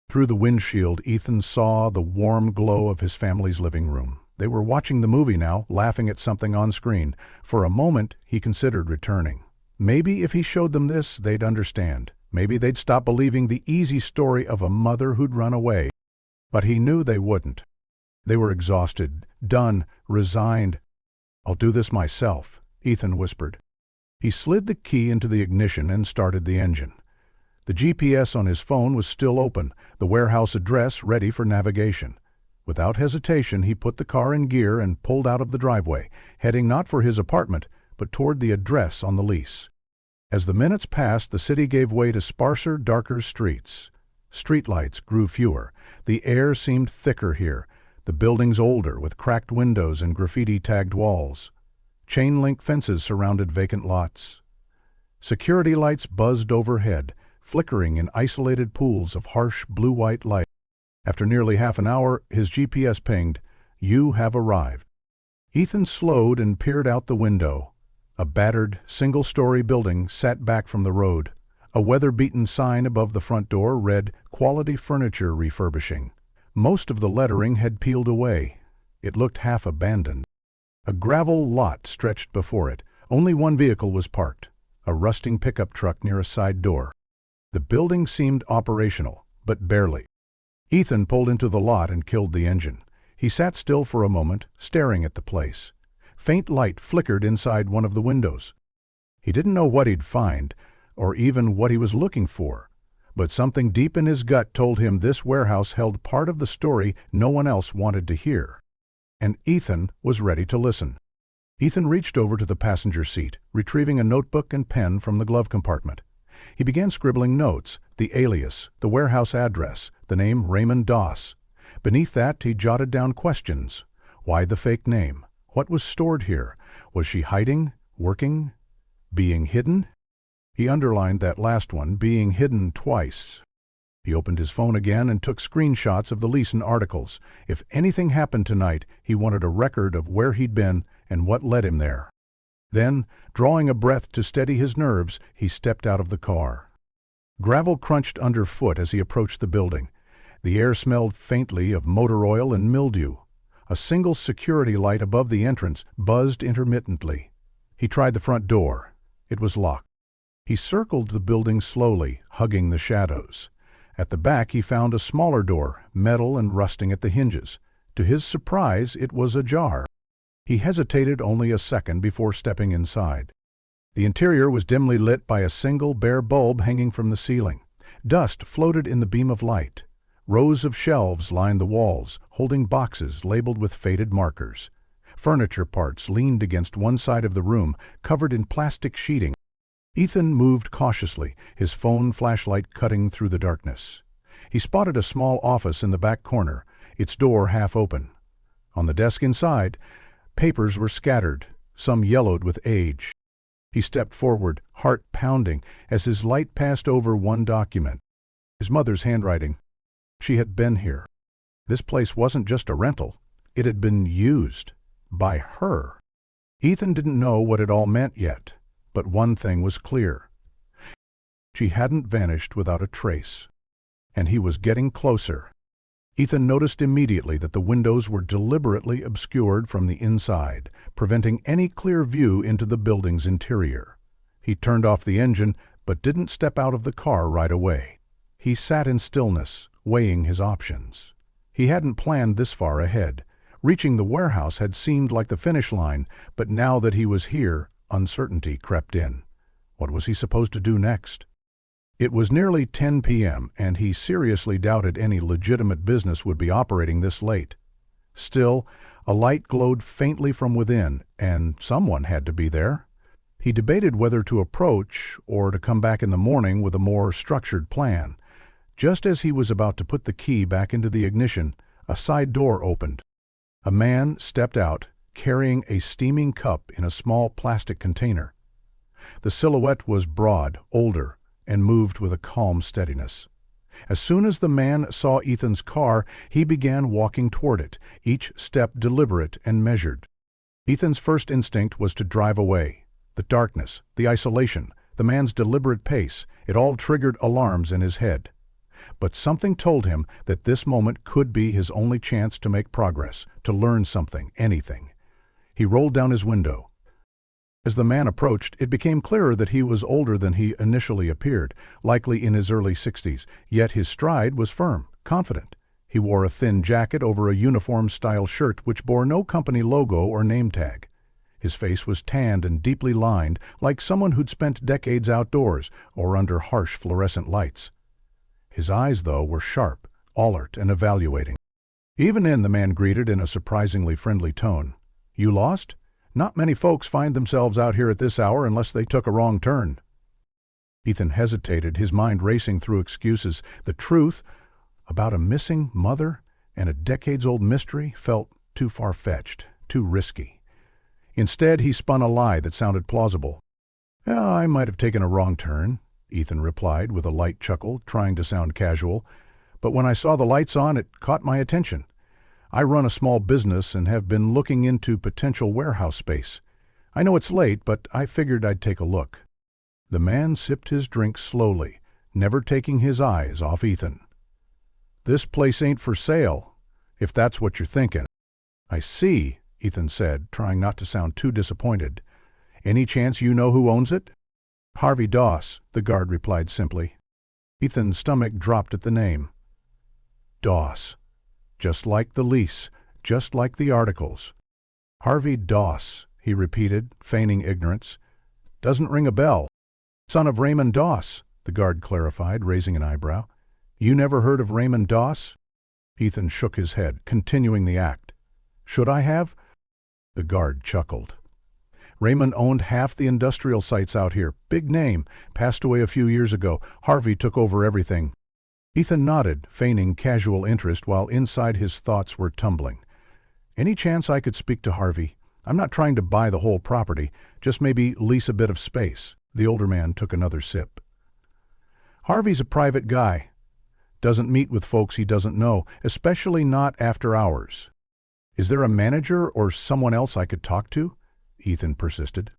Through the windshield, Ethan saw the warm glow of his family's living room. They were watching the movie now, laughing at something on screen. For a moment, he considered returning. Maybe if he showed them this, they'd understand. Maybe they'd stop believing the easy story of a mother who'd run away. But he knew they wouldn't. They were exhausted, done, resigned. "I'll do this myself," Ethan whispered. He slid the key into the ignition and started the engine. The GPS on his phone was still open, the warehouse address ready for navigation. Without hesitation, he put the car in gear and pulled out of the driveway, heading not for his apartment, but toward the address on the lease. As the minutes passed, the city gave way to sparser, darker streets. Streetlights grew fewer. The air seemed thicker here, the buildings older, with cracked windows and graffiti-tagged walls. Chain-link fences surrounded vacant lots. Security lights buzzed overhead, flickering in isolated pools of harsh blue-white light. After nearly half an hour, his GPS pinged, "You have arrived." Ethan slowed and peered out the window. A battered, single-story building sat back from the road. A weather-beaten sign above the front door read, "Quality Furniture Refurbishing." Most of the lettering had peeled away. It looked half abandoned. A gravel lot stretched before it. Only one vehicle was parked, a rusting pickup truck near a side door. The building seemed operational, but barely. Ethan pulled into the lot and killed the engine. He sat still for a moment, staring at the place. Faint light flickered inside one of the windows. He didn't know what he'd find, or even what he was looking for, but something deep in his gut told him this warehouse held part of the story no one else wanted to hear. And Ethan was ready to listen. Ethan reached over to the passenger seat, retrieving a notebook and pen from the glove compartment. He began scribbling notes, the alias, the warehouse address, the name Raymond Doss. Beneath that, he jotted down questions. Why the fake name? What was stored here? Was she hiding, working, being hidden? He underlined that last one, being hidden, twice. He opened his phone again and took screenshots of the Leeson articles. If anything happened tonight, he wanted a record of where he'd been and what led him there. Then, drawing a breath to steady his nerves, he stepped out of the car. Gravel crunched underfoot as he approached the building. The air smelled faintly of motor oil and mildew. A single security light above the entrance buzzed intermittently. He tried the front door. It was locked. He circled the building slowly, hugging the shadows. At the back he found a smaller door, metal and rusting at the hinges. To his surprise, it was ajar. He hesitated only a second before stepping inside. The interior was dimly lit by a single bare bulb hanging from the ceiling. Dust floated in the beam of light. Rows of shelves lined the walls, holding boxes labeled with faded markers. Furniture parts leaned against one side of the room, covered in plastic sheeting. Ethan moved cautiously, his phone flashlight cutting through the darkness. He spotted a small office in the back corner, its door half open. On the desk inside, papers were scattered, some yellowed with age. He stepped forward, heart pounding, as his light passed over one document. His mother's handwriting. She had been here. This place wasn't just a rental. It had been used. By her. Ethan didn't know what it all meant yet, but one thing was clear. She hadn't vanished without a trace. And he was getting closer. Ethan noticed immediately that the windows were deliberately obscured from the inside, preventing any clear view into the building's interior. He turned off the engine, but didn't step out of the car right away. He sat in stillness, weighing his options. He hadn't planned this far ahead. Reaching the warehouse had seemed like the finish line, but now that he was here, uncertainty crept in. What was he supposed to do next? It was nearly 10 p.m., and he seriously doubted any legitimate business would be operating this late. Still, a light glowed faintly from within, and someone had to be there. He debated whether to approach or to come back in the morning with a more structured plan. Just as he was about to put the key back into the ignition, a side door opened. A man stepped out, carrying a steaming cup in a small plastic container. The silhouette was broad, older, and moved with a calm steadiness. As soon as the man saw Ethan's car, he began walking toward it, each step deliberate and measured. Ethan's first instinct was to drive away. The darkness, the isolation, the man's deliberate pace, it all triggered alarms in his head. But something told him that this moment could be his only chance to make progress, to learn something, anything. He rolled down his window. As the man approached, it became clearer that he was older than he initially appeared, likely in his early 60s, yet his stride was firm, confident. He wore a thin jacket over a uniform-style shirt which bore no company logo or name tag. His face was tanned and deeply lined, like someone who'd spent decades outdoors or under harsh fluorescent lights. His eyes, though, were sharp, alert, and evaluating. Even then, the man greeted in a surprisingly friendly tone. "You lost? Not many folks find themselves out here at this hour unless they took a wrong turn." Ethan hesitated, his mind racing through excuses. The truth about a missing mother and a decades-old mystery felt too far-fetched, too risky. Instead, he spun a lie that sounded plausible. "I might have taken a wrong turn," Ethan replied with a light chuckle, trying to sound casual. "But when I saw the lights on, it caught my attention. I run a small business and have been looking into potential warehouse space. I know it's late, but I figured I'd take a look." The man sipped his drink slowly, never taking his eyes off Ethan. "This place ain't for sale, if that's what you're thinking." "I see," Ethan said, trying not to sound too disappointed. "Any chance you know who owns it?" "Harvey Doss," the guard replied simply. Ethan's stomach dropped at the name. Doss. Just like the lease, just like the articles. "Harvey Doss," he repeated, feigning ignorance. "Doesn't ring a bell." "Son of Raymond Doss," the guard clarified, raising an eyebrow. "You never heard of Raymond Doss?" Ethan shook his head, continuing the act. "Should I have?" The guard chuckled. "Raymond owned half the industrial sites out here. Big name. Passed away a few years ago. Harvey took over everything." Ethan nodded, feigning casual interest while inside his thoughts were tumbling. "Any chance I could speak to Harvey? I'm not trying to buy the whole property, just maybe lease a bit of space." The older man took another sip. "Harvey's a private guy. Doesn't meet with folks he doesn't know, especially not after hours." "Is there a manager or someone else I could talk to?" Ethan persisted.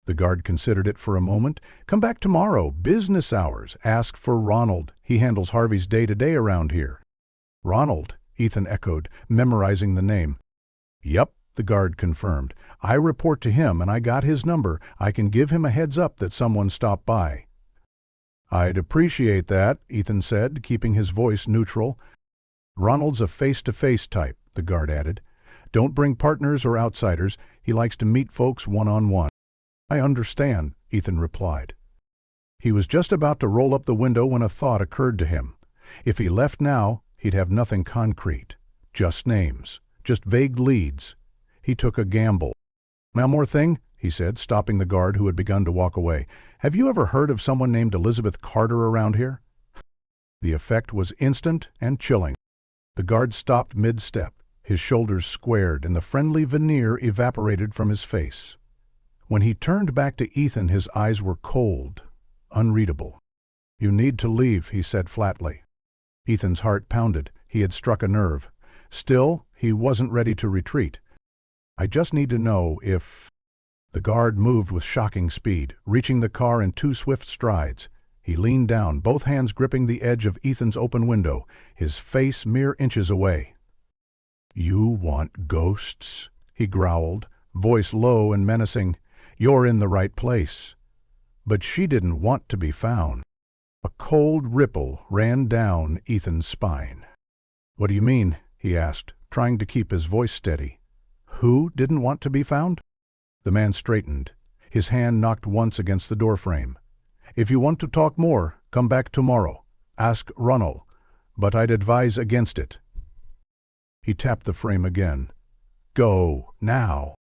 The guard considered it for a moment. "Come back tomorrow, business hours. Ask for Ronald. He handles Harvey's day-to-day around here." "Ronald," Ethan echoed, memorizing the name. "Yep," the guard confirmed. "I report to him, and I got his number. I can give him a heads up that someone stopped by." "I'd appreciate that," Ethan said, keeping his voice neutral. "Ronald's a face-to-face type," the guard added. "Don't bring partners or outsiders. He likes to meet folks one-on-one." "I understand," Ethan replied. He was just about to roll up the window when a thought occurred to him. If he left now, he'd have nothing concrete. Just names. Just vague leads. He took a gamble. "One more thing," he said, stopping the guard who had begun to walk away. "Have you ever heard of someone named Elizabeth Carter around here?" The effect was instant and chilling. The guard stopped mid-step. His shoulders squared and the friendly veneer evaporated from his face. When he turned back to Ethan, his eyes were cold, unreadable. "You need to leave," he said flatly. Ethan's heart pounded. He had struck a nerve. Still, he wasn't ready to retreat. "I just need to know if—" The guard moved with shocking speed, reaching the car in 2 swift strides. He leaned down, both hands gripping the edge of Ethan's open window, his face mere inches away. "You want ghosts?" he growled, voice low and menacing. "You're in the right place." But she didn't want to be found. A cold ripple ran down Ethan's spine. "What do you mean?" he asked, trying to keep his voice steady. "Who didn't want to be found?" The man straightened. His hand knocked once against the doorframe. "If you want to talk more, come back tomorrow. Ask Ronald. But I'd advise against it." He tapped the frame again. "Go, now."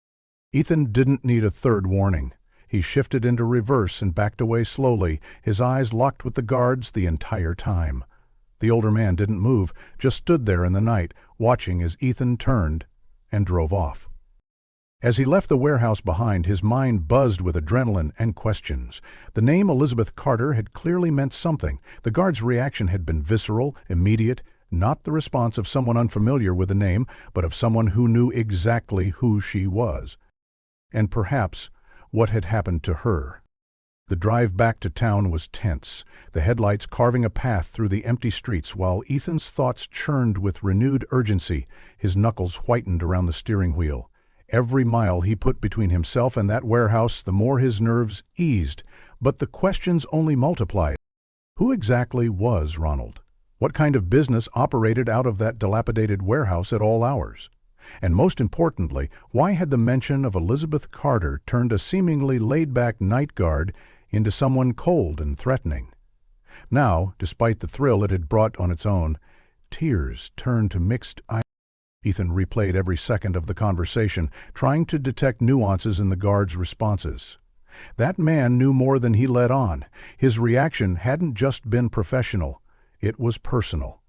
Ethan didn't need a third warning. He shifted into reverse and backed away slowly, his eyes locked with the guard's the entire time. The older man didn't move, just stood there in the night, watching as Ethan turned and drove off. As he left the warehouse behind, his mind buzzed with adrenaline and questions. The name Elizabeth Carter had clearly meant something. The guard's reaction had been visceral, immediate, not the response of someone unfamiliar with the name, but of someone who knew exactly who she was. And perhaps what had happened to her. The drive back to town was tense, the headlights carving a path through the empty streets while Ethan's thoughts churned with renewed urgency, his knuckles whitened around the steering wheel. Every mile he put between himself and that warehouse, the more his nerves eased, but the questions only multiplied. Who exactly was Ronald? What kind of business operated out of that dilapidated warehouse at all hours? And most importantly, why had the mention of Elizabeth Carter turned a seemingly laid-back night guard into someone cold and threatening? Now, despite the thrill it had brought on its own, tears turned to mixed eyes. Ethan replayed every second of the conversation, trying to detect nuances in the guard's responses. That man knew more than he let on. His reaction hadn't just been professional, it was personal.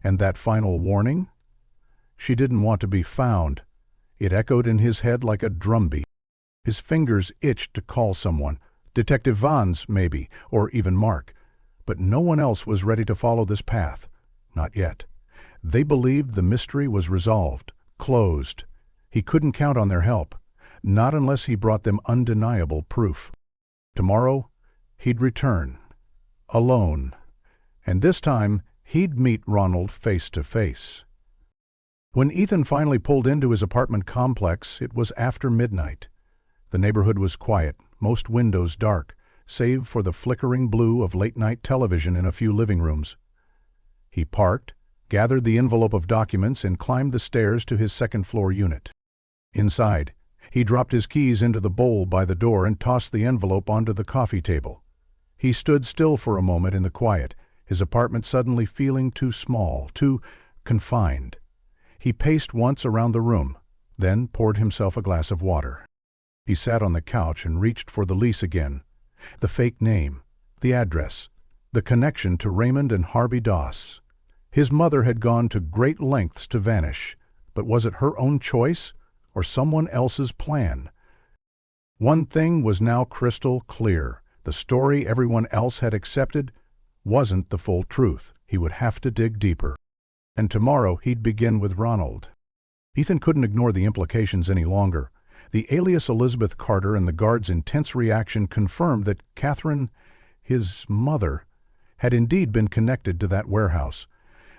And that final warning? She didn't want to be found. It echoed in his head like a drumbeat. His fingers itched to call someone, Detective Vons, maybe, or even Mark. But no one else was ready to follow this path. Not yet. They believed the mystery was resolved, closed. He couldn't count on their help, not unless he brought them undeniable proof. Tomorrow, he'd return, alone, and this time he'd meet Ronald face to face. When Ethan finally pulled into his apartment complex, it was after midnight. The neighborhood was quiet, most windows dark, save for the flickering blue of late-night television in a few living rooms. He parked, gathered the envelope of documents, and climbed the stairs to his second-floor unit. Inside, he dropped his keys into the bowl by the door and tossed the envelope onto the coffee table. He stood still for a moment in the quiet, his apartment suddenly feeling too small, too confined. He paced once around the room, then poured himself a glass of water. He sat on the couch and reached for the lease again. The fake name, the address, the connection to Raymond and Harvey Doss. His mother had gone to great lengths to vanish, but was it her own choice or someone else's plan? One thing was now crystal clear. The story everyone else had accepted wasn't the full truth. He would have to dig deeper. And tomorrow he'd begin with Ronald. Ethan couldn't ignore the implications any longer. The alias Elizabeth Carter and the guard's intense reaction confirmed that Catherine, his mother, had indeed been connected to that warehouse.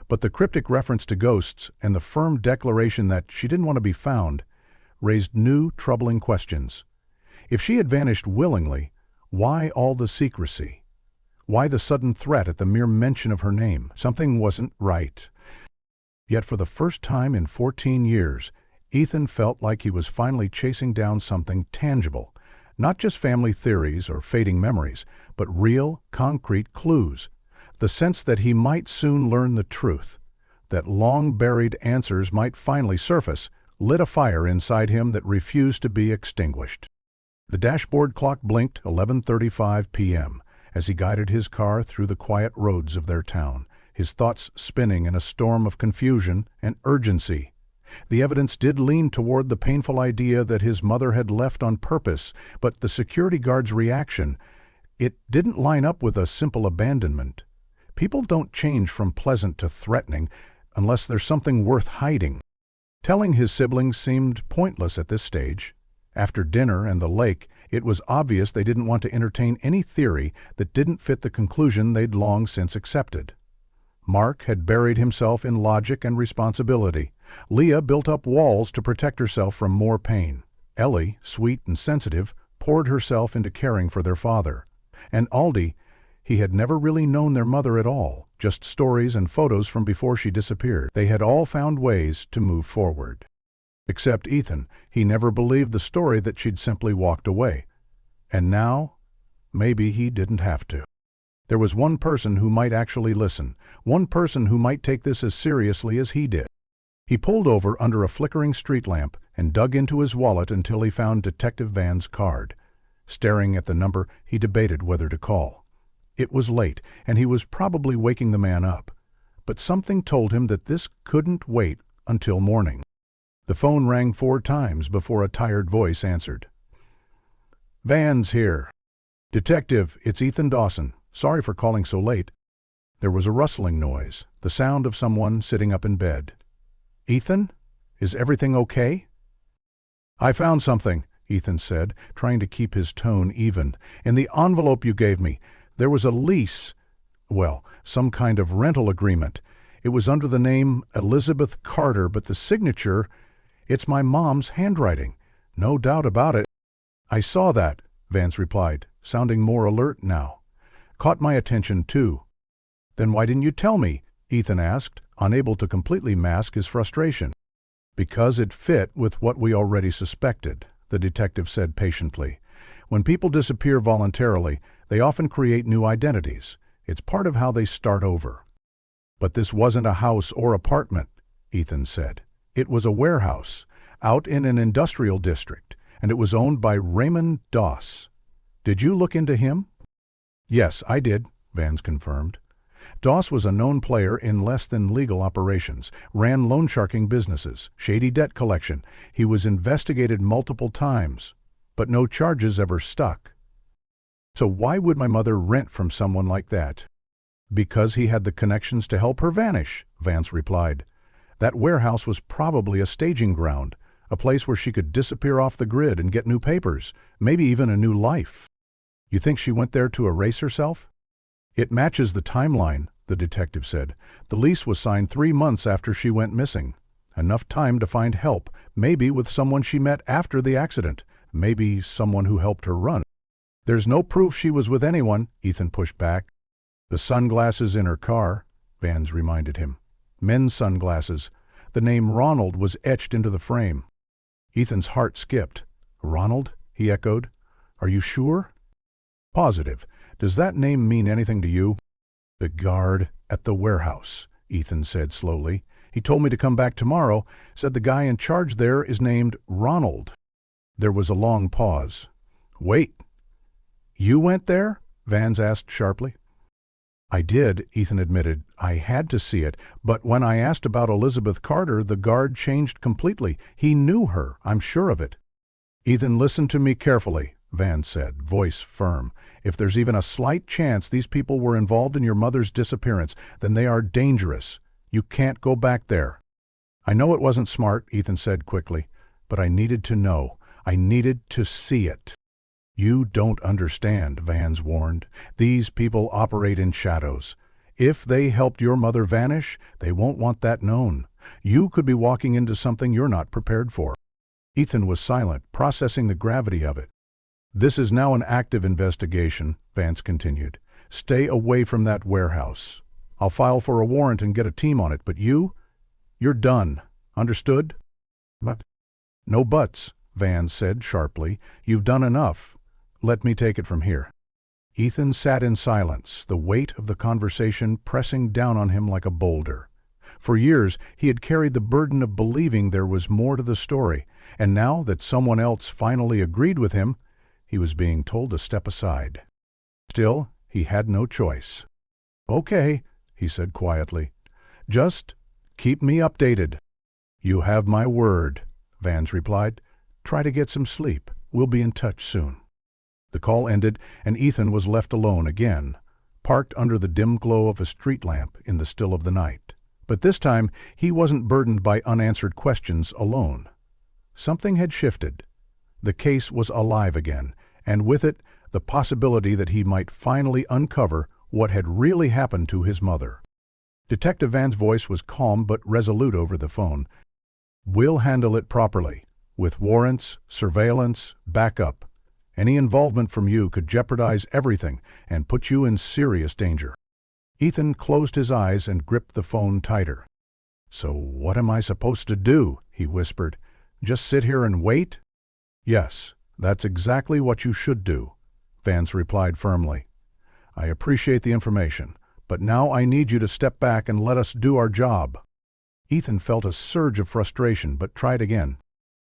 But the cryptic reference to ghosts and the firm declaration that she didn't want to be found raised new, troubling questions. If she had vanished willingly, why all the secrecy? Why the sudden threat at the mere mention of her name? Something wasn't right. Yet for the first time in 14 years, Ethan felt like he was finally chasing down something tangible. Not just family theories or fading memories, but real, concrete clues. The sense that he might soon learn the truth, that long-buried answers might finally surface, lit a fire inside him that refused to be extinguished. The dashboard clock blinked 11:35 p.m. as he guided his car through the quiet roads of their town, his thoughts spinning in a storm of confusion and urgency. The evidence did lean toward the painful idea that his mother had left on purpose, but the security guard's reaction, it didn't line up with a simple abandonment. People don't change from pleasant to threatening unless there's something worth hiding. Telling his siblings seemed pointless at this stage. After dinner and the lake, it was obvious they didn't want to entertain any theory that didn't fit the conclusion they'd long since accepted. Mark had buried himself in logic and responsibility. Leah built up walls to protect herself from more pain. Ellie, sweet and sensitive, poured herself into caring for their father. And Aldi, he had never really known their mother at all, just stories and photos from before she disappeared. They had all found ways to move forward. Except Ethan, he never believed the story that she'd simply walked away. And now, maybe he didn't have to. There was one person who might actually listen, one person who might take this as seriously as he did. He pulled over under a flickering street lamp and dug into his wallet until he found Detective Van's card. Staring at the number, he debated whether to call. It was late, and he was probably waking the man up. But something told him that this couldn't wait until morning. The phone rang 4 times before a tired voice answered. "Van's here." "Detective, it's Ethan Dawson. Sorry for calling so late." There was a rustling noise, the sound of someone sitting up in bed. "Ethan? Is everything okay?" "I found something," Ethan said, trying to keep his tone even. "In the envelope you gave me, there was a lease. Well, some kind of rental agreement. It was under the name Elizabeth Carter, but the signature, it's my mom's handwriting. No doubt about it." "I saw that," Vance replied, sounding more alert now. "Caught my attention, too." "Then why didn't you tell me?" Ethan asked, unable to completely mask his frustration. "Because it fit with what we already suspected," the detective said patiently. "When people disappear voluntarily, they often create new identities. It's part of how they start over." "But this wasn't a house or apartment," Ethan said. "It was a warehouse, out in an industrial district, and it was owned by Raymond Doss. Did you look into him?" "Yes, I did," Vance confirmed. Doss was a known player in less-than-legal operations, ran loan-sharking businesses, shady debt collection. He was investigated multiple times, but no charges ever stuck. "So why would my mother rent from someone like that?" "Because he had the connections to help her vanish," Vance replied. "That warehouse was probably a staging ground, a place where she could disappear off the grid and get new papers, maybe even a new life." "You think she went there to erase herself?" "It matches the timeline," the detective said. "The lease was signed 3 months after she went missing. Enough time to find help, maybe with someone she met after the accident, maybe someone who helped her run." "There's no proof she was with anyone," Ethan pushed back. "The sunglasses in her car," Vance reminded him. "Men's sunglasses. The name Ronald was etched into the frame." Ethan's heart skipped. "Ronald?" he echoed. "Are you sure?" "Positive. Does that name mean anything to you?" "The guard at the warehouse," Ethan said slowly. "He told me to come back tomorrow, said the guy in charge there is named Ronald." There was a long pause. "Wait. You went there?" Vance asked sharply. "I did," Ethan admitted. "I had to see it, but when I asked about Elizabeth Carter, the guard changed completely. He knew her, I'm sure of it." "Ethan, listen to me carefully," Vance said, voice firm. "If there's even a slight chance these people were involved in your mother's disappearance, then they are dangerous. You can't go back there." "I know it wasn't smart," Ethan said quickly, "but I needed to know. I needed to see it." "You don't understand," Vance warned. "These people operate in shadows. If they helped your mother vanish, they won't want that known. You could be walking into something you're not prepared for." Ethan was silent, processing the gravity of it. "This is now an active investigation," Vance continued. Stay away from that warehouse. I'll file for a warrant and get a team on it, but you're done. Understood? But no buts, Vans said sharply. You've done enough. Let me take it from here. Ethan sat in silence, the weight of the conversation pressing down on him like a boulder. For years, he had carried the burden of believing there was more to the story, and now that someone else finally agreed with him, he was being told to step aside. Still, he had no choice. "Okay," he said quietly. "Just keep me updated." "You have my word," Vans replied. "Try to get some sleep. We'll be in touch soon." The call ended, and Ethan was left alone again, parked under the dim glow of a street lamp in the still of the night. But this time, he wasn't burdened by unanswered questions alone. Something had shifted. The case was alive again, and with it, the possibility that he might finally uncover what had really happened to his mother. Detective Van's voice was calm but resolute over the phone. "We'll handle it properly, with warrants, surveillance, backup. Any involvement from you could jeopardize everything and put you in serious danger." Ethan closed his eyes and gripped the phone tighter. "So what am I supposed to do?" he whispered. "Just sit here and wait?" "Yes, that's exactly what you should do," Vance replied firmly. "I appreciate the information, but now I need you to step back and let us do our job." Ethan felt a surge of frustration, but tried again.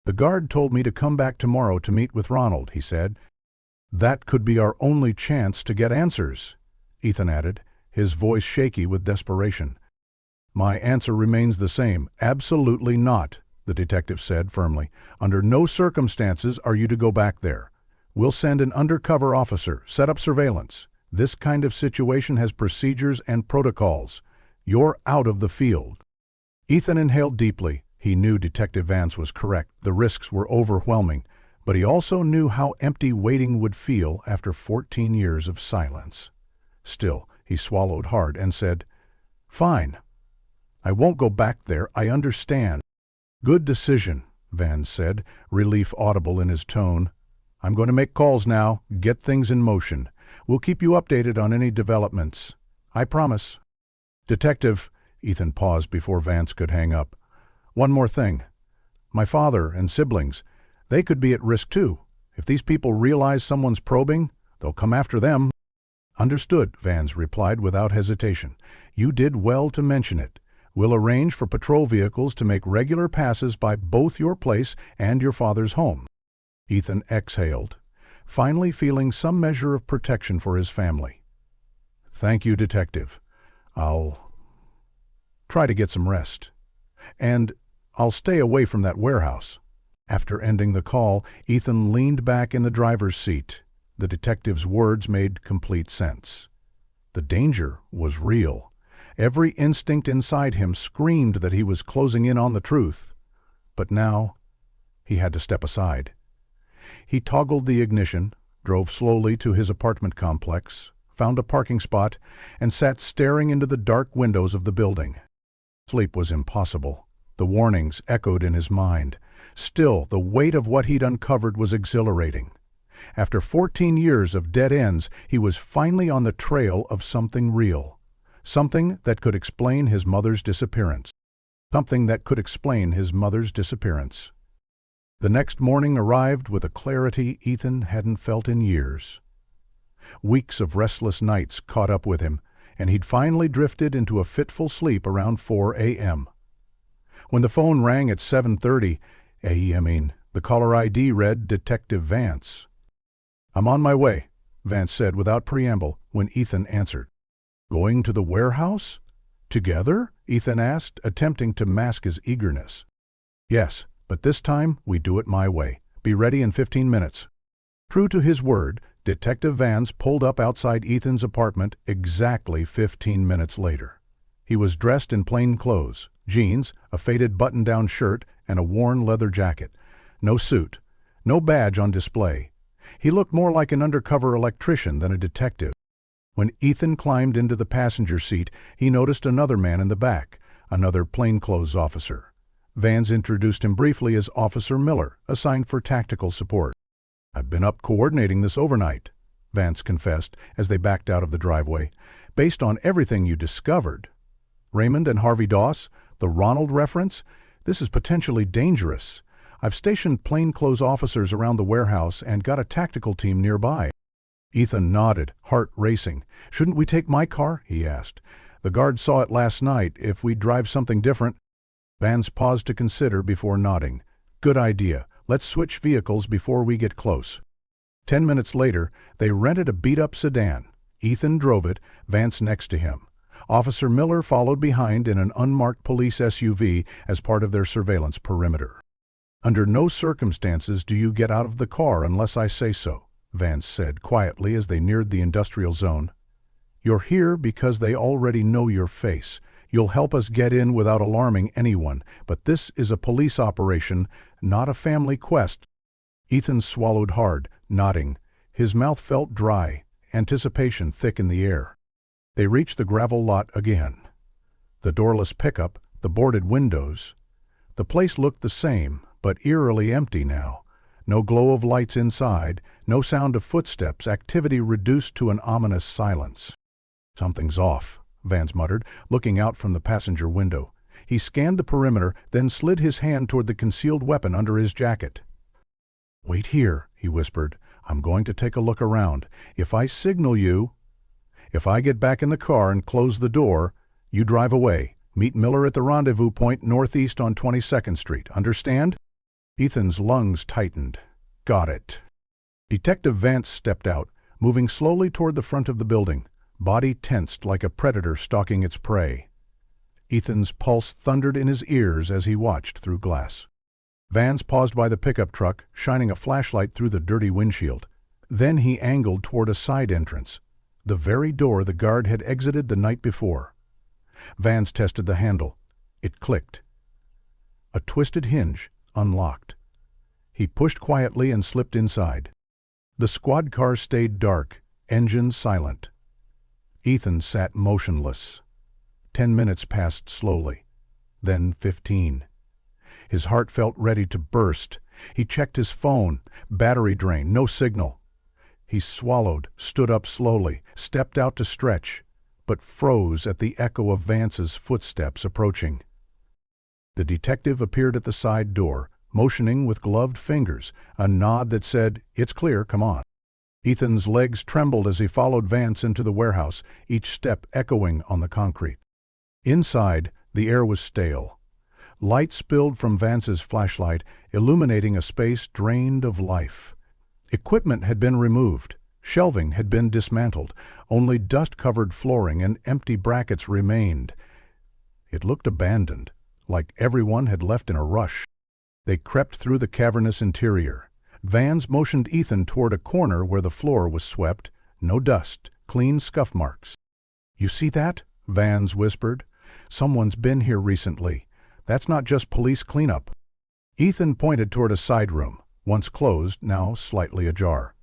"The guard told me to come back tomorrow to meet with Ronald," he said. "That could be our only chance to get answers," Ethan added, his voice shaky with desperation. "My answer remains the same. Absolutely not," the detective said firmly. "Under no circumstances are you to go back there. We'll send an undercover officer, set up surveillance. This kind of situation has procedures and protocols. You're out of the field." Ethan inhaled deeply. He knew Detective Vance was correct. The risks were overwhelming, but he also knew how empty waiting would feel after 14 years of silence. Still, he swallowed hard and said, "Fine. I won't go back there, I understand." "Good decision," Vance said, relief audible in his tone. "I'm going to make calls now, get things in motion. We'll keep you updated on any developments. I promise." "Detective," Ethan paused before Vance could hang up. "One more thing. My father and siblings, they could be at risk too. If these people realize someone's probing, they'll come after them." "Understood," Vance replied without hesitation. "You did well to mention it. We'll arrange for patrol vehicles to make regular passes by both your place and your father's home." Ethan exhaled, finally feeling some measure of protection for his family. "Thank you, Detective. I'll try to get some rest. And I'll stay away from that warehouse." After ending the call, Ethan leaned back in the driver's seat. The detective's words made complete sense. The danger was real. Every instinct inside him screamed that he was closing in on the truth. But now, he had to step aside. He toggled the ignition, drove slowly to his apartment complex, found a parking spot, and sat staring into the dark windows of the building. Sleep was impossible. The warnings echoed in his mind. Still, the weight of what he'd uncovered was exhilarating. After 14 years of dead ends, he was finally on the trail of something real. Something that could explain his mother's disappearance. Something that could explain his mother's disappearance. The next morning arrived with a clarity Ethan hadn't felt in years. Weeks of restless nights caught up with him, and he'd finally drifted into a fitful sleep around 4 a.m. When the phone rang at 7:30 a.m., the caller ID read Detective Vance. "I'm on my way," Vance said without preamble when Ethan answered. "Going to the warehouse? Together?" Ethan asked, attempting to mask his eagerness. "Yes, but this time we do it my way. Be ready in 15 minutes. True to his word, Detective Vance pulled up outside Ethan's apartment exactly 15 minutes later. He was dressed in plain clothes, jeans, a faded button-down shirt, and a worn leather jacket. No suit, no badge on display. He looked more like an undercover electrician than a detective. When Ethan climbed into the passenger seat, he noticed another man in the back, another plainclothes officer. Vance introduced him briefly as Officer Miller, assigned for tactical support. "I've been up coordinating this overnight," Vance confessed as they backed out of the driveway. "Based on everything you discovered. Raymond and Harvey Doss, the Ronald reference? This is potentially dangerous. I've stationed plainclothes officers around the warehouse and got a tactical team nearby." Ethan nodded, heart racing. "Shouldn't we take my car?" he asked. "The guard saw it last night. If we drive something different—" Vance paused to consider before nodding. "Good idea. Let's switch vehicles before we get close." 10 minutes later, they rented a beat-up sedan. Ethan drove it, Vance next to him. Officer Miller followed behind in an unmarked police SUV as part of their surveillance perimeter. "Under no circumstances do you get out of the car unless I say so," Vance said quietly as they neared the industrial zone. "You're here because they already know your face. You'll help us get in without alarming anyone, but this is a police operation, not a family quest." Ethan swallowed hard, nodding. His mouth felt dry, anticipation thick in the air. They reached the gravel lot again. The doorless pickup, the boarded windows. The place looked the same, but eerily empty now. No glow of lights inside, no sound of footsteps, activity reduced to an ominous silence. "Something's off," Vance muttered, looking out from the passenger window. He scanned the perimeter, then slid his hand toward the concealed weapon under his jacket. "Wait here," he whispered. "I'm going to take a look around. If I signal you, if I get back in the car and close the door, you drive away. Meet Miller at the rendezvous point northeast on 22nd Street. Understand?" Ethan's lungs tightened. "Got it." Detective Vance stepped out, moving slowly toward the front of the building, body tensed like a predator stalking its prey. Ethan's pulse thundered in his ears as he watched through glass. Vance paused by the pickup truck, shining a flashlight through the dirty windshield. Then he angled toward a side entrance, the very door the guard had exited the night before. Vance tested the handle. It clicked. A twisted hinge, unlocked. He pushed quietly and slipped inside. The squad car stayed dark, engine silent. Ethan sat motionless. 10 minutes passed slowly, then 15. His heart felt ready to burst. He checked his phone. Battery drain, no signal. He swallowed, stood up slowly, stepped out to stretch, but froze at the echo of Vance's footsteps approaching. The detective appeared at the side door, motioning with gloved fingers, a nod that said, "It's clear, come on." Ethan's legs trembled as he followed Vance into the warehouse, each step echoing on the concrete. Inside, the air was stale. Light spilled from Vance's flashlight, illuminating a space drained of life. Equipment had been removed. Shelving had been dismantled. Only dust-covered flooring and empty brackets remained. It looked abandoned, like everyone had left in a rush. They crept through the cavernous interior. Vance motioned Ethan toward a corner where the floor was swept. No dust, clean scuff marks. "You see that?" Vance whispered. "Someone's been here recently. That's not just police cleanup." Ethan pointed toward a side room, once closed, now slightly ajar.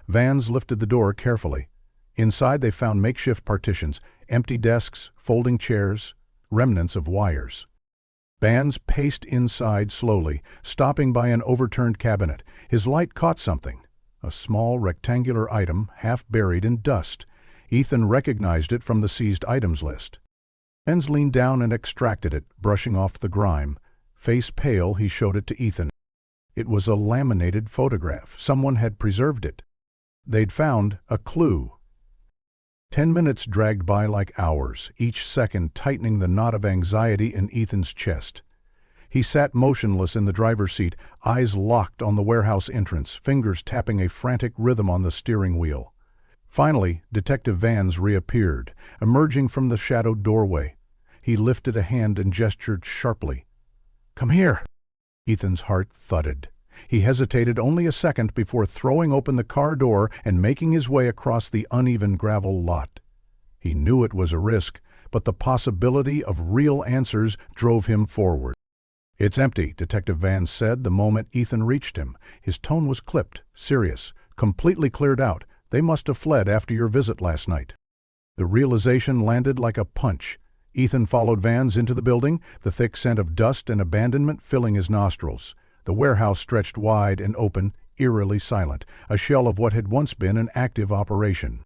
Vance lifted the door carefully. Inside they found makeshift partitions, empty desks, folding chairs, remnants of wires. Vance paced inside slowly, stopping by an overturned cabinet. His light caught something, a small rectangular item half buried in dust. Ethan recognized it from the seized items list. Vance leaned down and extracted it, brushing off the grime. Face pale, he showed it to Ethan. It was a laminated photograph. Someone had preserved it. They'd found a clue. 10 minutes dragged by like hours, each second tightening the knot of anxiety in Ethan's chest. He sat motionless in the driver's seat, eyes locked on the warehouse entrance, fingers tapping a frantic rhythm on the steering wheel. Finally, Detective Vance reappeared, emerging from the shadowed doorway. He lifted a hand and gestured sharply. "Come here!" Ethan's heart thudded. He hesitated only a second before throwing open the car door and making his way across the uneven gravel lot. He knew it was a risk, but the possibility of real answers drove him forward. "It's empty," Detective Vance said the moment Ethan reached him. His tone was clipped, serious, completely cleared out. "They must have fled after your visit last night." The realization landed like a punch. Ethan followed Vance into the building, the thick scent of dust and abandonment filling his nostrils. The warehouse stretched wide and open, eerily silent, a shell of what had once been an active operation.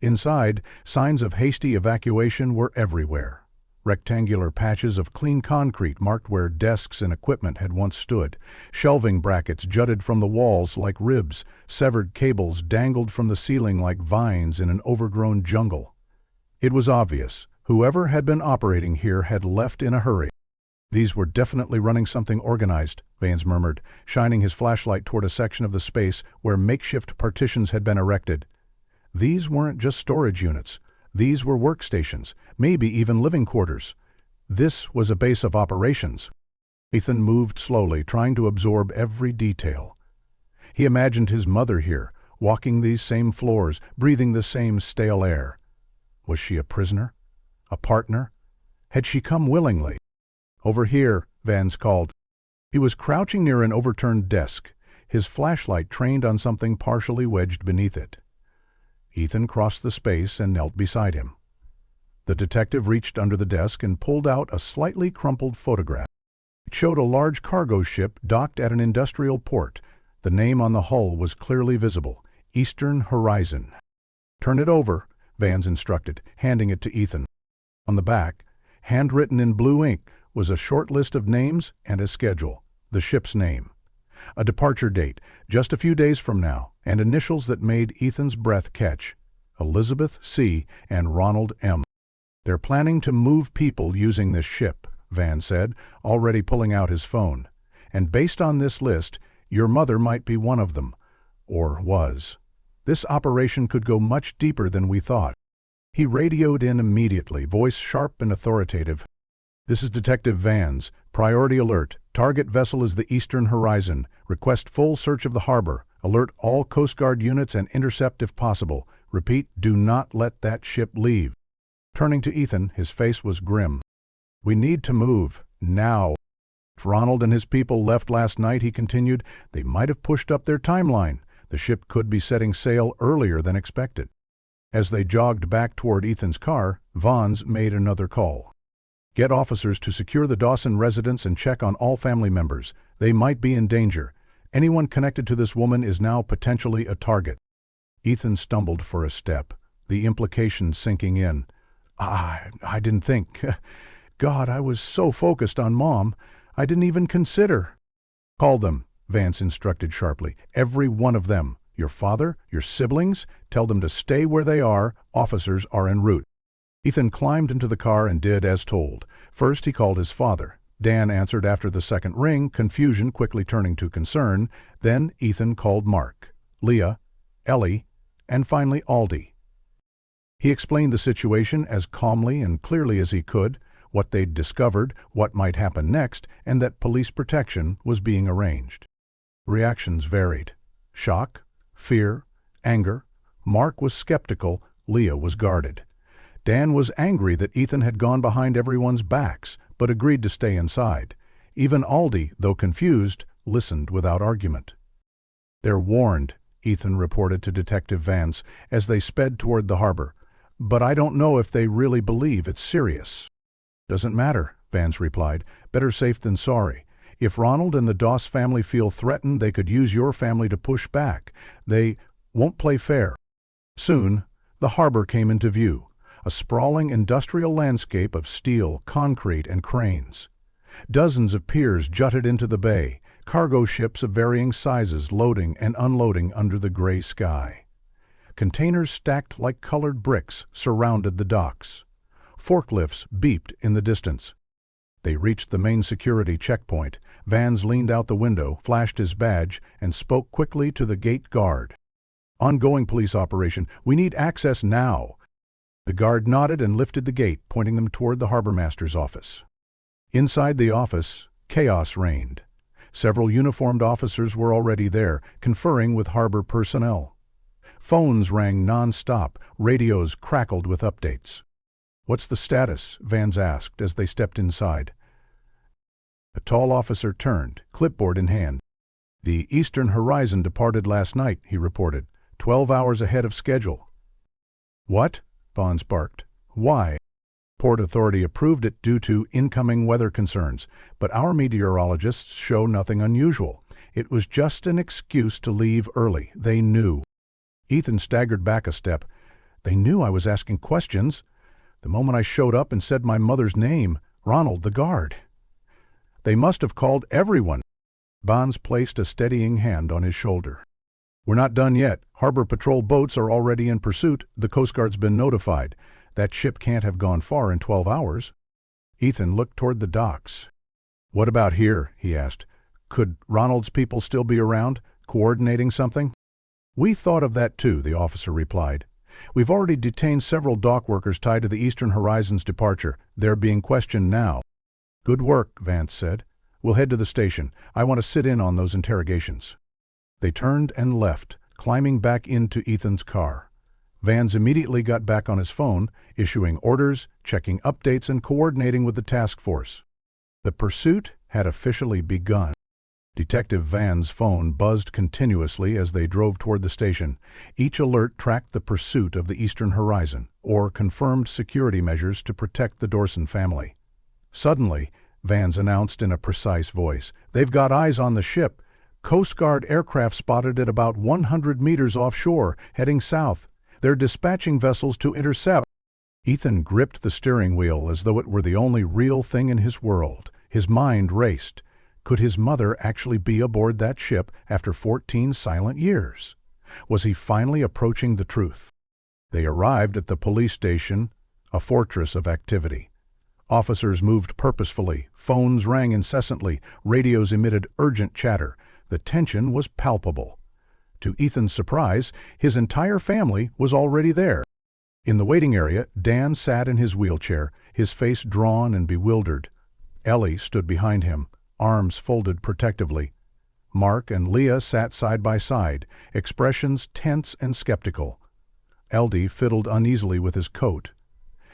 Inside, signs of hasty evacuation were everywhere. Rectangular patches of clean concrete marked where desks and equipment had once stood. Shelving brackets jutted from the walls like ribs. Severed cables dangled from the ceiling like vines in an overgrown jungle. It was obvious. Whoever had been operating here had left in a hurry. "These were definitely running something organized," Vance murmured, shining his flashlight toward a section of the space where makeshift partitions had been erected. These weren't just storage units. These were workstations, maybe even living quarters. This was a base of operations. Ethan moved slowly, trying to absorb every detail. He imagined his mother here, walking these same floors, breathing the same stale air. Was she a prisoner? A partner? Had she come willingly? "Over here," Vance called. He was crouching near an overturned desk, his flashlight trained on something partially wedged beneath it. Ethan crossed the space and knelt beside him. The detective reached under the desk and pulled out a slightly crumpled photograph. It showed a large cargo ship docked at an industrial port. The name on the hull was clearly visible, Eastern Horizon. "Turn it over," Vance instructed, handing it to Ethan. On the back, handwritten in blue ink, was a short list of names and a schedule, the ship's name. A departure date, just a few days from now, and initials that made Ethan's breath catch: Elizabeth C. and Ronald M. "They're planning to move people using this ship," Van said, already pulling out his phone. "And based on this list, your mother might be one of them. Or was. This operation could go much deeper than we thought." He radioed in immediately, voice sharp and authoritative. "This is Detective Vans. Priority alert. Target vessel is the Eastern Horizon. Request full search of the harbor. Alert all Coast Guard units and intercept if possible. Repeat, do not let that ship leave." Turning to Ethan, his face was grim. "We need to move. Now." "If Ronald and his people left last night," he continued, "they might have pushed up their timeline. The ship could be setting sail earlier than expected." As they jogged back toward Ethan's car, Vons made another call. "Get officers to secure the Dawson residence and check on all family members. They might be in danger. Anyone connected to this woman is now potentially a target." Ethan stumbled for a step, the implication sinking in. I didn't think. God, I was so focused on Mom, I didn't even consider." "Call them," Vance instructed sharply. "Every one of them. Your father, your siblings. Tell them to stay where they are. Officers are en route." Ethan climbed into the car and did as told. First he called his father. Dan answered after the second ring, confusion quickly turning to concern. Then Ethan called Mark, Leah, Ellie, and finally Aldi. He explained the situation as calmly and clearly as he could, what they'd discovered, what might happen next, and that police protection was being arranged. Reactions varied. Shock, fear, anger. Mark was skeptical, Leah was guarded. Dan was angry that Ethan had gone behind everyone's backs, but agreed to stay inside. Even Aldi, though confused, listened without argument. "They're warned," Ethan reported to Detective Vance as they sped toward the harbor. "But I don't know if they really believe it's serious." "Doesn't matter," Vance replied. "Better safe than sorry. If Ronald and the Doss family feel threatened, they could use your family to push back. They won't play fair." Soon, the harbor came into view. A sprawling industrial landscape of steel, concrete, and cranes. Dozens of piers jutted into the bay, cargo ships of varying sizes loading and unloading under the gray sky. Containers stacked like colored bricks surrounded the docks. Forklifts beeped in the distance. They reached the main security checkpoint. Vans leaned out the window, flashed his badge, and spoke quickly to the gate guard. "Ongoing police operation. We need access now." The guard nodded and lifted the gate, pointing them toward the harbormaster's office. Inside the office, chaos reigned. Several uniformed officers were already there, conferring with harbor personnel. Phones rang non-stop, radios crackled with updates. "What's the status?" Vans asked as they stepped inside. A tall officer turned, clipboard in hand. "The Eastern Horizon departed last night," he reported, 12 hours ahead of schedule." "What?" Vons barked. "Why?" "Port Authority approved it due to incoming weather concerns, but our meteorologists show nothing unusual. It was just an excuse to leave early. They knew. Ethan staggered back a step. They knew I was asking questions. The moment I showed up and said my mother's name, Ronald, the guard. They must have called everyone. Bonds placed a steadying hand on his shoulder. We're not done yet. Harbor Patrol boats are already in pursuit. The Coast Guard's been notified. That ship can't have gone far in 12 hours. Ethan looked toward the docks. What about here? He asked. Could Ronald's people still be around, coordinating something? We thought of that too, the officer replied. We've already detained several dock workers tied to the Eastern Horizon's departure. They're being questioned now. Good work, Vance said. We'll head to the station. I want to sit in on those interrogations. They turned and left, climbing back into Ethan's car. Vance immediately got back on his phone, issuing orders, checking updates, and coordinating with the task force. The pursuit had officially begun. Detective Van's phone buzzed continuously as they drove toward the station. Each alert tracked the pursuit of the Eastern Horizon, or confirmed security measures to protect the Dorson family. Suddenly, Vance announced in a precise voice, "They've got eyes on the ship. Coast Guard aircraft spotted at about 100 meters offshore, heading south. They're dispatching vessels to intercept." Ethan gripped the steering wheel as though it were the only real thing in his world. His mind raced. Could his mother actually be aboard that ship after 14 silent years? Was he finally approaching the truth? They arrived at the police station, a fortress of activity. Officers moved purposefully, phones rang incessantly, radios emitted urgent chatter. The tension was palpable. To Ethan's surprise, his entire family was already there. In the waiting area, Dan sat in his wheelchair, his face drawn and bewildered. Ellie stood behind him, arms folded protectively. Mark and Leah sat side by side, expressions tense and skeptical. Eldie fiddled uneasily with his coat.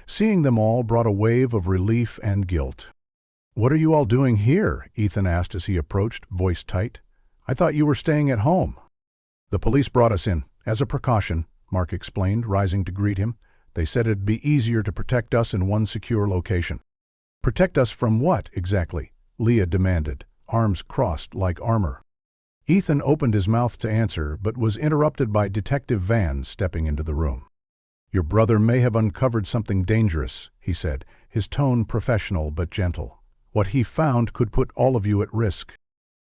Seeing them all brought a wave of relief and guilt. "What are you all doing here?" Ethan asked as he approached, voice tight. "I thought you were staying at home." "The police brought us in, as a precaution," Mark explained, rising to greet him. "They said it'd be easier to protect us in one secure location." "Protect us from what, exactly?" Leah demanded, arms crossed like armor. Ethan opened his mouth to answer, but was interrupted by Detective Van stepping into the room. "Your brother may have uncovered something dangerous," he said, his tone professional but gentle. "What he found could put all of you at risk."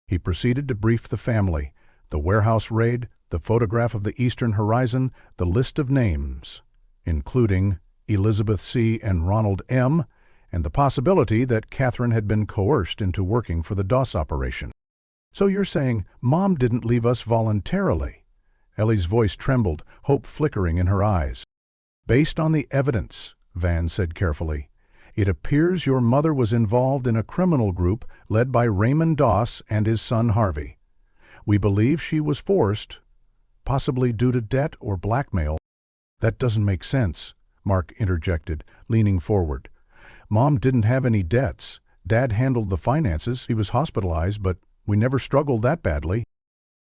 He proceeded to brief the family, the warehouse raid, the photograph of the Eastern Horizon, the list of names, including Elizabeth C. and Ronald M., and the possibility that Catherine had been coerced into working for the DOS operation. "So you're saying Mom didn't leave us voluntarily?" Ellie's voice trembled, hope flickering in her eyes. "Based on the evidence," Van said carefully, "it appears your mother was involved in a criminal group led by Raymond Doss and his son Harvey. We believe she was forced, possibly due to debt or blackmail." "That doesn't make sense," Mark interjected, leaning forward. "Mom didn't have any debts. Dad handled the finances. He was hospitalized, but we never struggled that badly."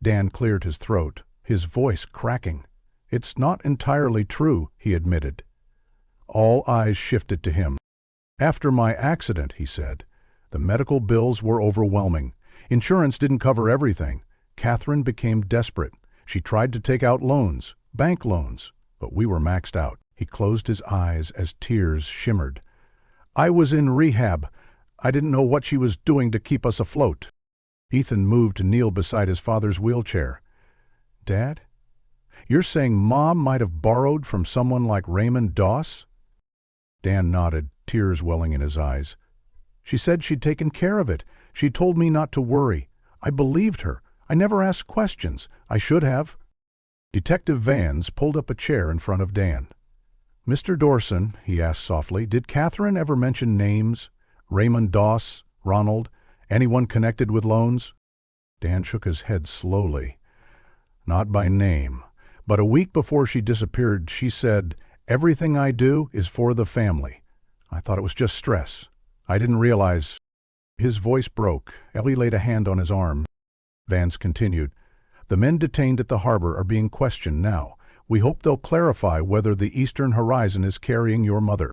Dan cleared his throat, his voice cracking. "It's not entirely true," he admitted. All eyes shifted to him. "After my accident," he said, "the medical bills were overwhelming. Insurance didn't cover everything. Catherine became desperate. She tried to take out loans, bank loans, but we were maxed out." He closed his eyes as tears shimmered. "I was in rehab. I didn't know what she was doing to keep us afloat." Ethan moved to kneel beside his father's wheelchair. "Dad, you're saying Mom might have borrowed from someone like Raymond Doss?" Dan nodded, tears welling in his eyes. "She said she'd taken care of it. She told me not to worry. I believed her. I never asked questions. I should have." Detective Vans pulled up a chair in front of Dan. "Mr. Dorson," he asked softly, "did Catherine ever mention names? Raymond Doss, Ronald, anyone connected with loans?" Dan shook his head slowly. "Not by name. But a week before she disappeared, she said, 'Everything I do is for the family.' I thought it was just stress. I didn't realize—" His voice broke. Ellie laid a hand on his arm. Vance continued, "The men detained at the harbor are being questioned now. We hope they'll clarify whether the Eastern Horizon is carrying your mother."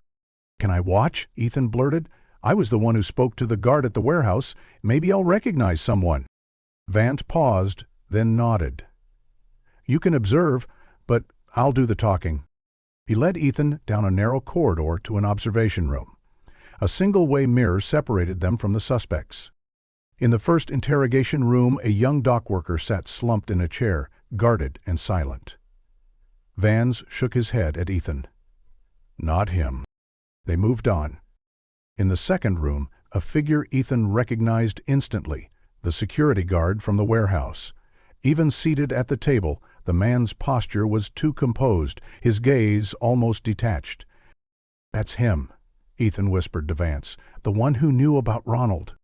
"Can I watch?" Ethan blurted. "I was the one who spoke to the guard at the warehouse. Maybe I'll recognize someone." Vance paused, then nodded. "You can observe, but I'll do the talking." He led Ethan down a narrow corridor to an observation room. A single-way mirror separated them from the suspects. In the first interrogation room, a young dock worker sat slumped in a chair, guarded and silent. Vance shook his head at Ethan. "Not him." They moved on. In the second room, a figure Ethan recognized instantly, the security guard from the warehouse. Even seated at the table, the man's posture was too composed, his gaze almost detached. "That's him," Ethan whispered to Vance, "the one who knew about Ronald."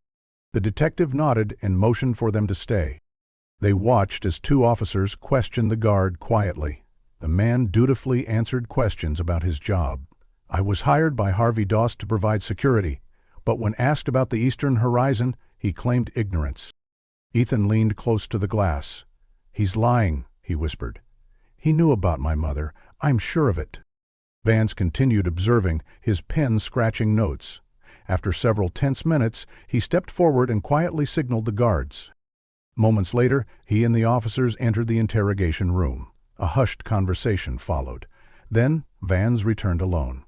The detective nodded and motioned for them to stay. They watched as two officers questioned the guard quietly. The man dutifully answered questions about his job. "I was hired by Harvey Doss to provide security, but when asked about the Eastern Horizon, he claimed ignorance." Ethan leaned close to the glass. "He's lying," he whispered. "He knew about my mother. I'm sure of it." Vance continued observing, his pen scratching notes. After several tense minutes, he stepped forward and quietly signaled the guards. Moments later, he and the officers entered the interrogation room. A hushed conversation followed. Then Vance returned alone.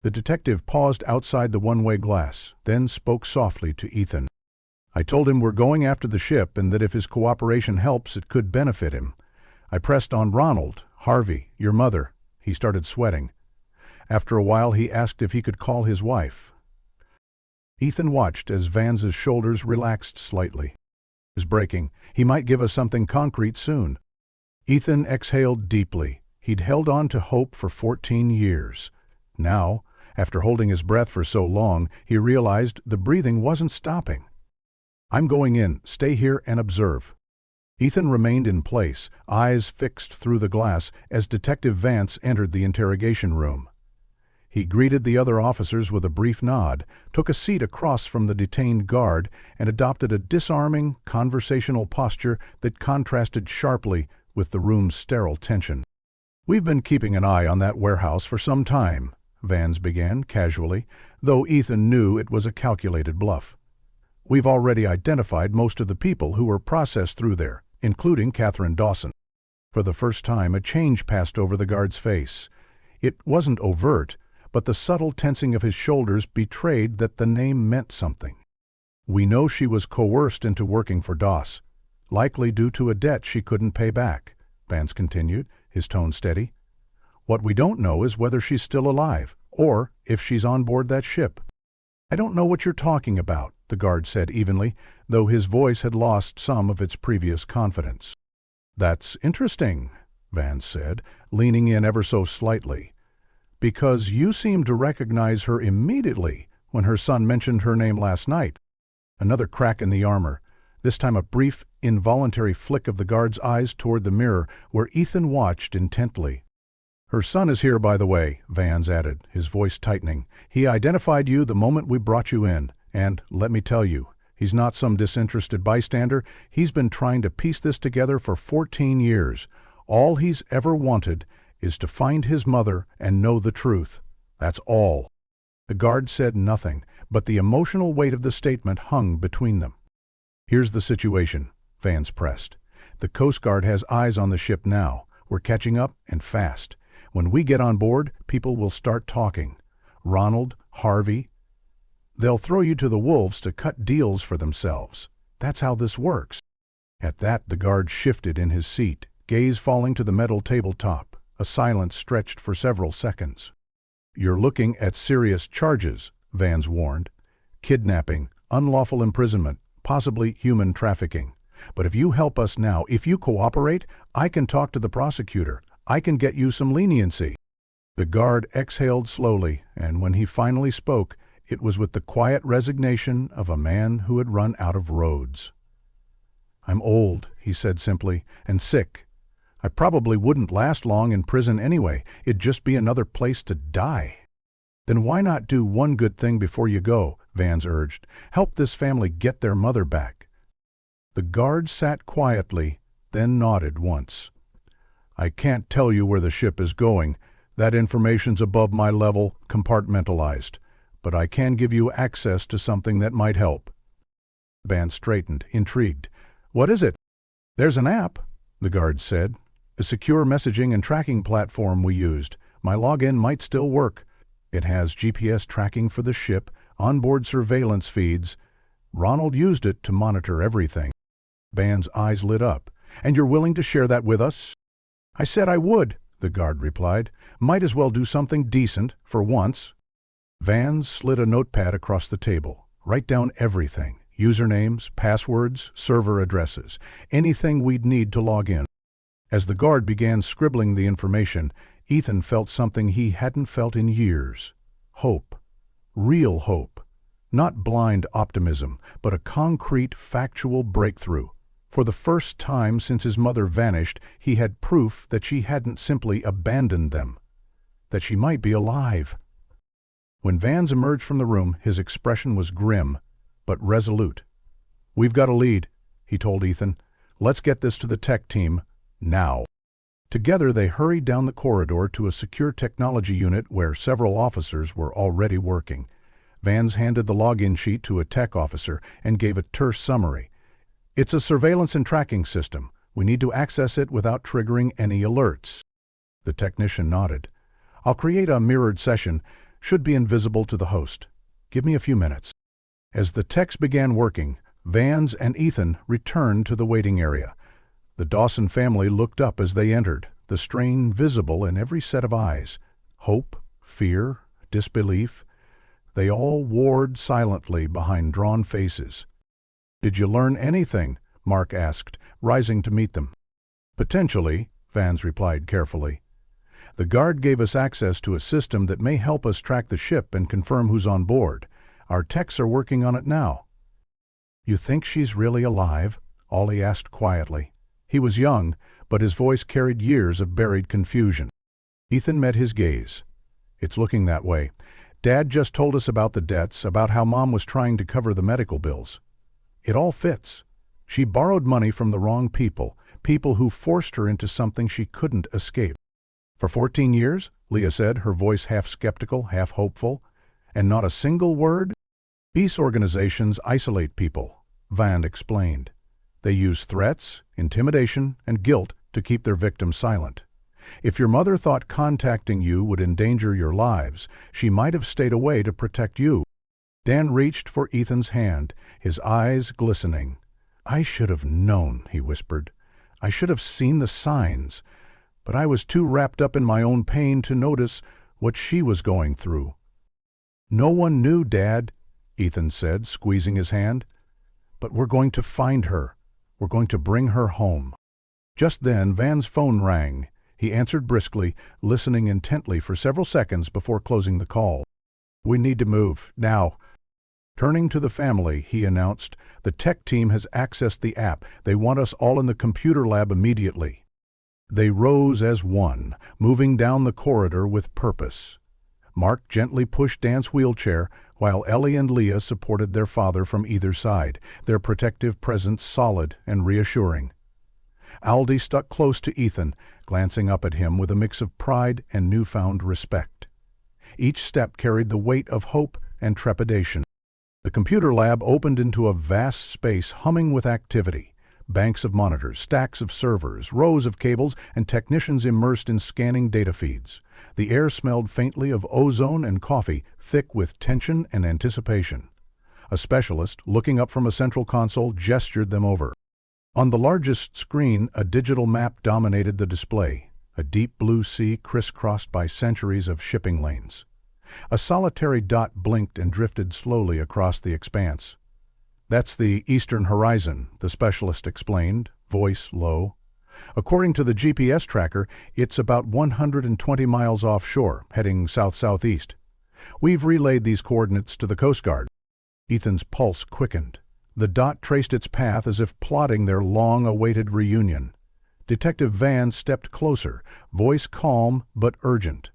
The detective paused outside the one-way glass, then spoke softly to Ethan. "I told him we're going after the ship and that if his cooperation helps, it could benefit him. I pressed on Ronald, Harvey, your mother." He started sweating. After a while, he asked if he could call his wife. Ethan watched as Vance's shoulders relaxed slightly. "He is breaking. He might give us something concrete soon." Ethan exhaled deeply. He'd held on to hope for 14 years. Now, after holding his breath for so long, he realized the breathing wasn't stopping. "I'm going in. Stay here and observe." Ethan remained in place, eyes fixed through the glass, as Detective Vance entered the interrogation room. He greeted the other officers with a brief nod, took a seat across from the detained guard, and adopted a disarming, conversational posture that contrasted sharply with the room's sterile tension. "We've been keeping an eye on that warehouse for some time," Vance began casually, though Ethan knew it was a calculated bluff. "We've already identified most of the people who were processed through there, including Catherine Dawson." For the first time, a change passed over the guard's face. It wasn't overt, but the subtle tensing of his shoulders betrayed that the name meant something. "We know she was coerced into working for Doss, likely due to a debt she couldn't pay back," Vance continued, his tone steady. "What we don't know is whether she's still alive, or if she's on board that ship." "I don't know what you're talking about," the guard said evenly, though his voice had lost some of its previous confidence. "That's interesting," Vance said, leaning in ever so slightly. "Because you seemed to recognize her immediately when her son mentioned her name last night." Another crack in the armor, this time a brief, involuntary flick of the guard's eyes toward the mirror, where Ethan watched intently. "Her son is here, by the way," Vance added, his voice tightening. "He identified you the moment we brought you in, and, let me tell you, he's not some disinterested bystander. He's been trying to piece this together for 14 years. All he's ever wanted is to find his mother and know the truth. That's all." The guard said nothing, but the emotional weight of the statement hung between them. "Here's the situation," Vance pressed. "The Coast Guard has eyes on the ship now. We're catching up, and fast. When we get on board, people will start talking. Ronald, Harvey. They'll throw you to the wolves to cut deals for themselves. That's how this works." At that, the guard shifted in his seat, gaze falling to the metal tabletop. A silence stretched for several seconds. "You're looking at serious charges," Vance warned. "Kidnapping, unlawful imprisonment, possibly human trafficking. But if you help us now, if you cooperate, I can talk to the prosecutor. I can get you some leniency." The guard exhaled slowly, and when he finally spoke, it was with the quiet resignation of a man who had run out of roads. "I'm old," he said simply, "and sick. I probably wouldn't last long in prison anyway. It'd just be another place to die." "Then why not do one good thing before you go?" Vance urged. "Help this family get their mother back." The guard sat quietly, then nodded once. "I can't tell you where the ship is going. That information's above my level, compartmentalized. But I can give you access to something that might help." Vance straightened, intrigued. What is it? There's an app, the guard said. A secure messaging and tracking platform we used. My login might still work. It has GPS tracking for the ship, onboard surveillance feeds. Ronald used it to monitor everything. Van's eyes lit up. And you're willing to share that with us? I said I would, the guard replied. Might as well do something decent, for once. Van slid a notepad across the table. Write down everything. Usernames, passwords, server addresses. Anything we'd need to log in. As the guard began scribbling the information, Ethan felt something he hadn't felt in years. Hope. Real hope. Not blind optimism, but a concrete, factual breakthrough. For the first time since his mother vanished, he had proof that she hadn't simply abandoned them. That she might be alive. When Vans emerged from the room, his expression was grim, but resolute. We've got a lead, he told Ethan. Let's get this to the tech team, now. Together they hurried down the corridor to a secure technology unit where several officers were already working. Vans handed the login sheet to a tech officer and gave a terse summary. It's a surveillance and tracking system. We need to access it without triggering any alerts. The technician nodded. I'll create a mirrored session. Should be invisible to the host. Give me a few minutes. As the techs began working, Vans and Ethan returned to the waiting area. The Dawson family looked up as they entered, the strain visible in every set of eyes. Hope, fear, disbelief. They all warred silently behind drawn faces. Did you learn anything? Mark asked, rising to meet them. Potentially, Vans replied carefully. The guard gave us access to a system that may help us track the ship and confirm who's on board. Our techs are working on it now. You think she's really alive? Ollie asked quietly. He was young, but his voice carried years of buried confusion. Ethan met his gaze. It's looking that way. Dad just told us about the debts, about how Mom was trying to cover the medical bills. It all fits. She borrowed money from the wrong people, people who forced her into something she couldn't escape. For 14 years, Leah said, her voice half skeptical, half hopeful. And not a single word? Peace organizations isolate people, Van explained. They use threats, intimidation, and guilt to keep their victims silent. If your mother thought contacting you would endanger your lives, she might have stayed away to protect you. Dan reached for Ethan's hand, his eyes glistening. I should have known, he whispered. I should have seen the signs. But I was too wrapped up in my own pain to notice what she was going through. No one knew, Dad, Ethan said, squeezing his hand. But we're going to find her. We're going to bring her home. Just then, Van's phone rang. He answered briskly, listening intently for several seconds before closing the call. We need to move, now. Turning to the family, he announced, the tech team has accessed the app. They want us all in the computer lab immediately. They rose as one, moving down the corridor with purpose. Mark gently pushed Dan's wheelchair, while Ellie and Leah supported their father from either side, their protective presence solid and reassuring. Aldi stuck close to Ethan, glancing up at him with a mix of pride and newfound respect. Each step carried the weight of hope and trepidation. The computer lab opened into a vast space humming with activity. Banks of monitors, stacks of servers, rows of cables, and technicians immersed in scanning data feeds. The air smelled faintly of ozone and coffee, thick with tension and anticipation. A specialist, looking up from a central console, gestured them over. On the largest screen, a digital map dominated the display, a deep blue sea crisscrossed by centuries of shipping lanes. A solitary dot blinked and drifted slowly across the expanse. That's the eastern horizon, the specialist explained, voice low. According to the GPS tracker, it's about 120 miles offshore, heading south-southeast. We've relayed these coordinates to the Coast Guard. Ethan's pulse quickened. The dot traced its path as if plotting their long-awaited reunion. Detective Van stepped closer, voice calm but urgent.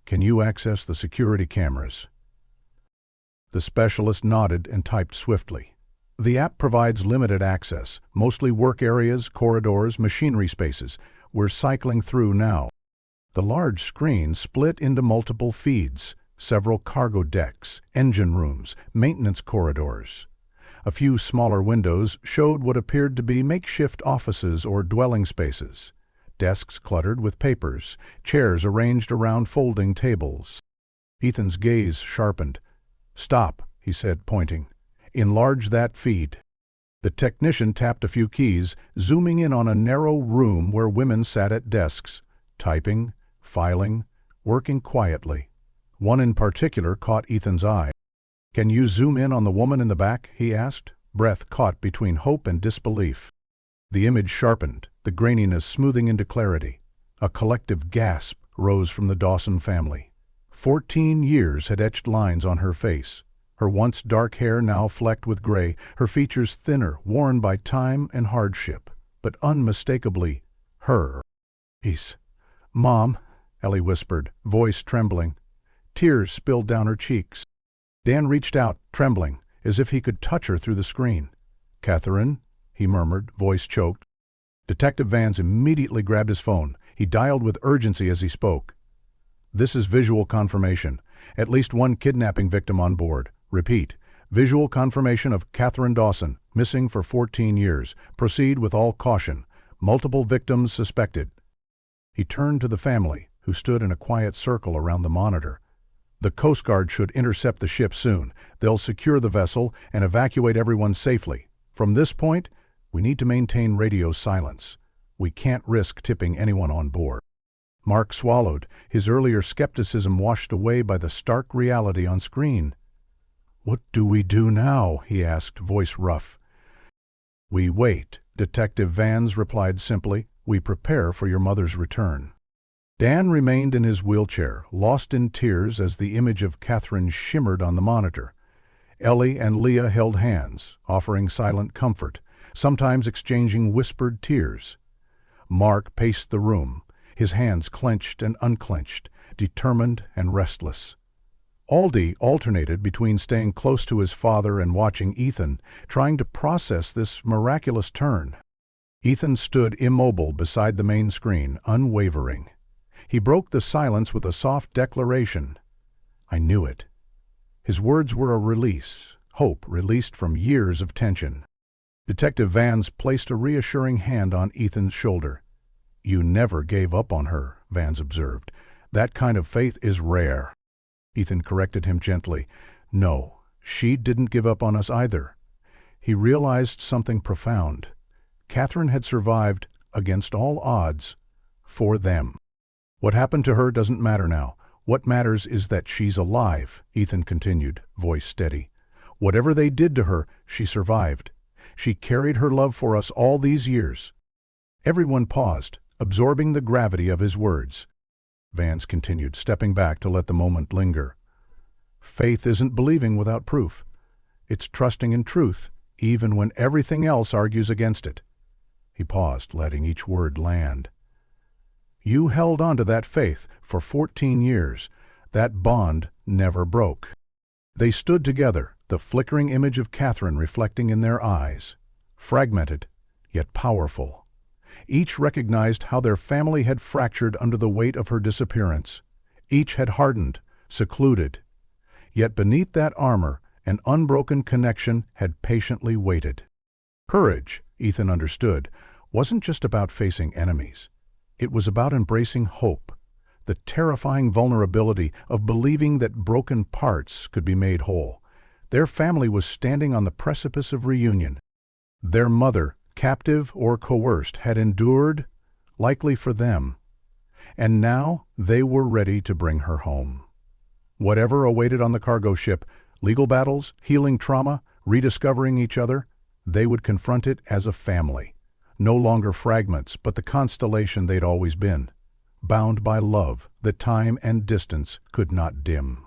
Can you access the security cameras? The specialist nodded and typed swiftly. The app provides limited access, mostly work areas, corridors, machinery spaces. We're cycling through now. The large screen split into multiple feeds, several cargo decks, engine rooms, maintenance corridors. A few smaller windows showed what appeared to be makeshift offices or dwelling spaces. Desks cluttered with papers, chairs arranged around folding tables. Ethan's gaze sharpened. "Stop," he said, pointing. "Enlarge that feed." The technician tapped a few keys, zooming in on a narrow room where women sat at desks, typing, filing, working quietly. One in particular caught Ethan's eye. "Can you zoom in on the woman in the back?" he asked, breath caught between hope and disbelief. The image sharpened, the graininess smoothing into clarity. A collective gasp rose from the Dawson family. 14 years had etched lines on her face. Her once dark hair now flecked with gray, her features thinner, worn by time and hardship, but unmistakably her. "Peace. Mom," Ellie whispered, voice trembling. Tears spilled down her cheeks. Dan reached out, trembling, as if he could touch her through the screen. "Catherine," he murmured, voice choked. Detective Vans immediately grabbed his phone. He dialed with urgency as he spoke. "This is visual confirmation. At least one kidnapping victim on board. Repeat, visual confirmation of Catherine Dawson, missing for 14 years. Proceed with all caution. Multiple victims suspected." He turned to the family, who stood in a quiet circle around the monitor. "The Coast Guard should intercept the ship soon. They'll secure the vessel and evacuate everyone safely. From this point, we need to maintain radio silence. We can't risk tipping anyone on board." Mark swallowed, his earlier skepticism washed away by the stark reality on screen. "What do we do now?" he asked, voice rough. "We wait," Detective Vans replied simply. "We prepare for your mother's return." Dan remained in his wheelchair, lost in tears as the image of Catherine shimmered on the monitor. Ellie and Leah held hands, offering silent comfort, sometimes exchanging whispered tears. Mark paced the room, his hands clenched and unclenched, determined and restless. Aldi alternated between staying close to his father and watching Ethan, trying to process this miraculous turn. Ethan stood immobile beside the main screen, unwavering. He broke the silence with a soft declaration. "I knew it." His words were a release, hope released from years of tension. Detective Vans placed a reassuring hand on Ethan's shoulder. "You never gave up on her," Vans observed. "That kind of faith is rare." Ethan corrected him gently. "No, she didn't give up on us either." He realized something profound. Catherine had survived, against all odds, for them. "What happened to her doesn't matter now. What matters is that she's alive," Ethan continued, voice steady. "Whatever they did to her, she survived. She carried her love for us all these years." Everyone paused, absorbing the gravity of his words. Vans continued, stepping back to let the moment linger. "Faith isn't believing without proof. It's trusting in truth, even when everything else argues against it." He paused, letting each word land. "You held on to that faith for 14 years. That bond never broke." They stood together, the flickering image of Catherine reflecting in their eyes. Fragmented, yet powerful. Each recognized how their family had fractured under the weight of her disappearance. Each had hardened, secluded. Yet beneath that armor, an unbroken connection had patiently waited. Courage, Ethan understood, wasn't just about facing enemies. It was about embracing hope, the terrifying vulnerability of believing that broken parts could be made whole. Their family was standing on the precipice of reunion. Their mother, captive or coerced, had endured, likely for them. And now they were ready to bring her home. Whatever awaited on the cargo ship, legal battles, healing trauma, rediscovering each other, they would confront it as a family. No longer fragments, but the constellation they'd always been, bound by love that time and distance could not dim.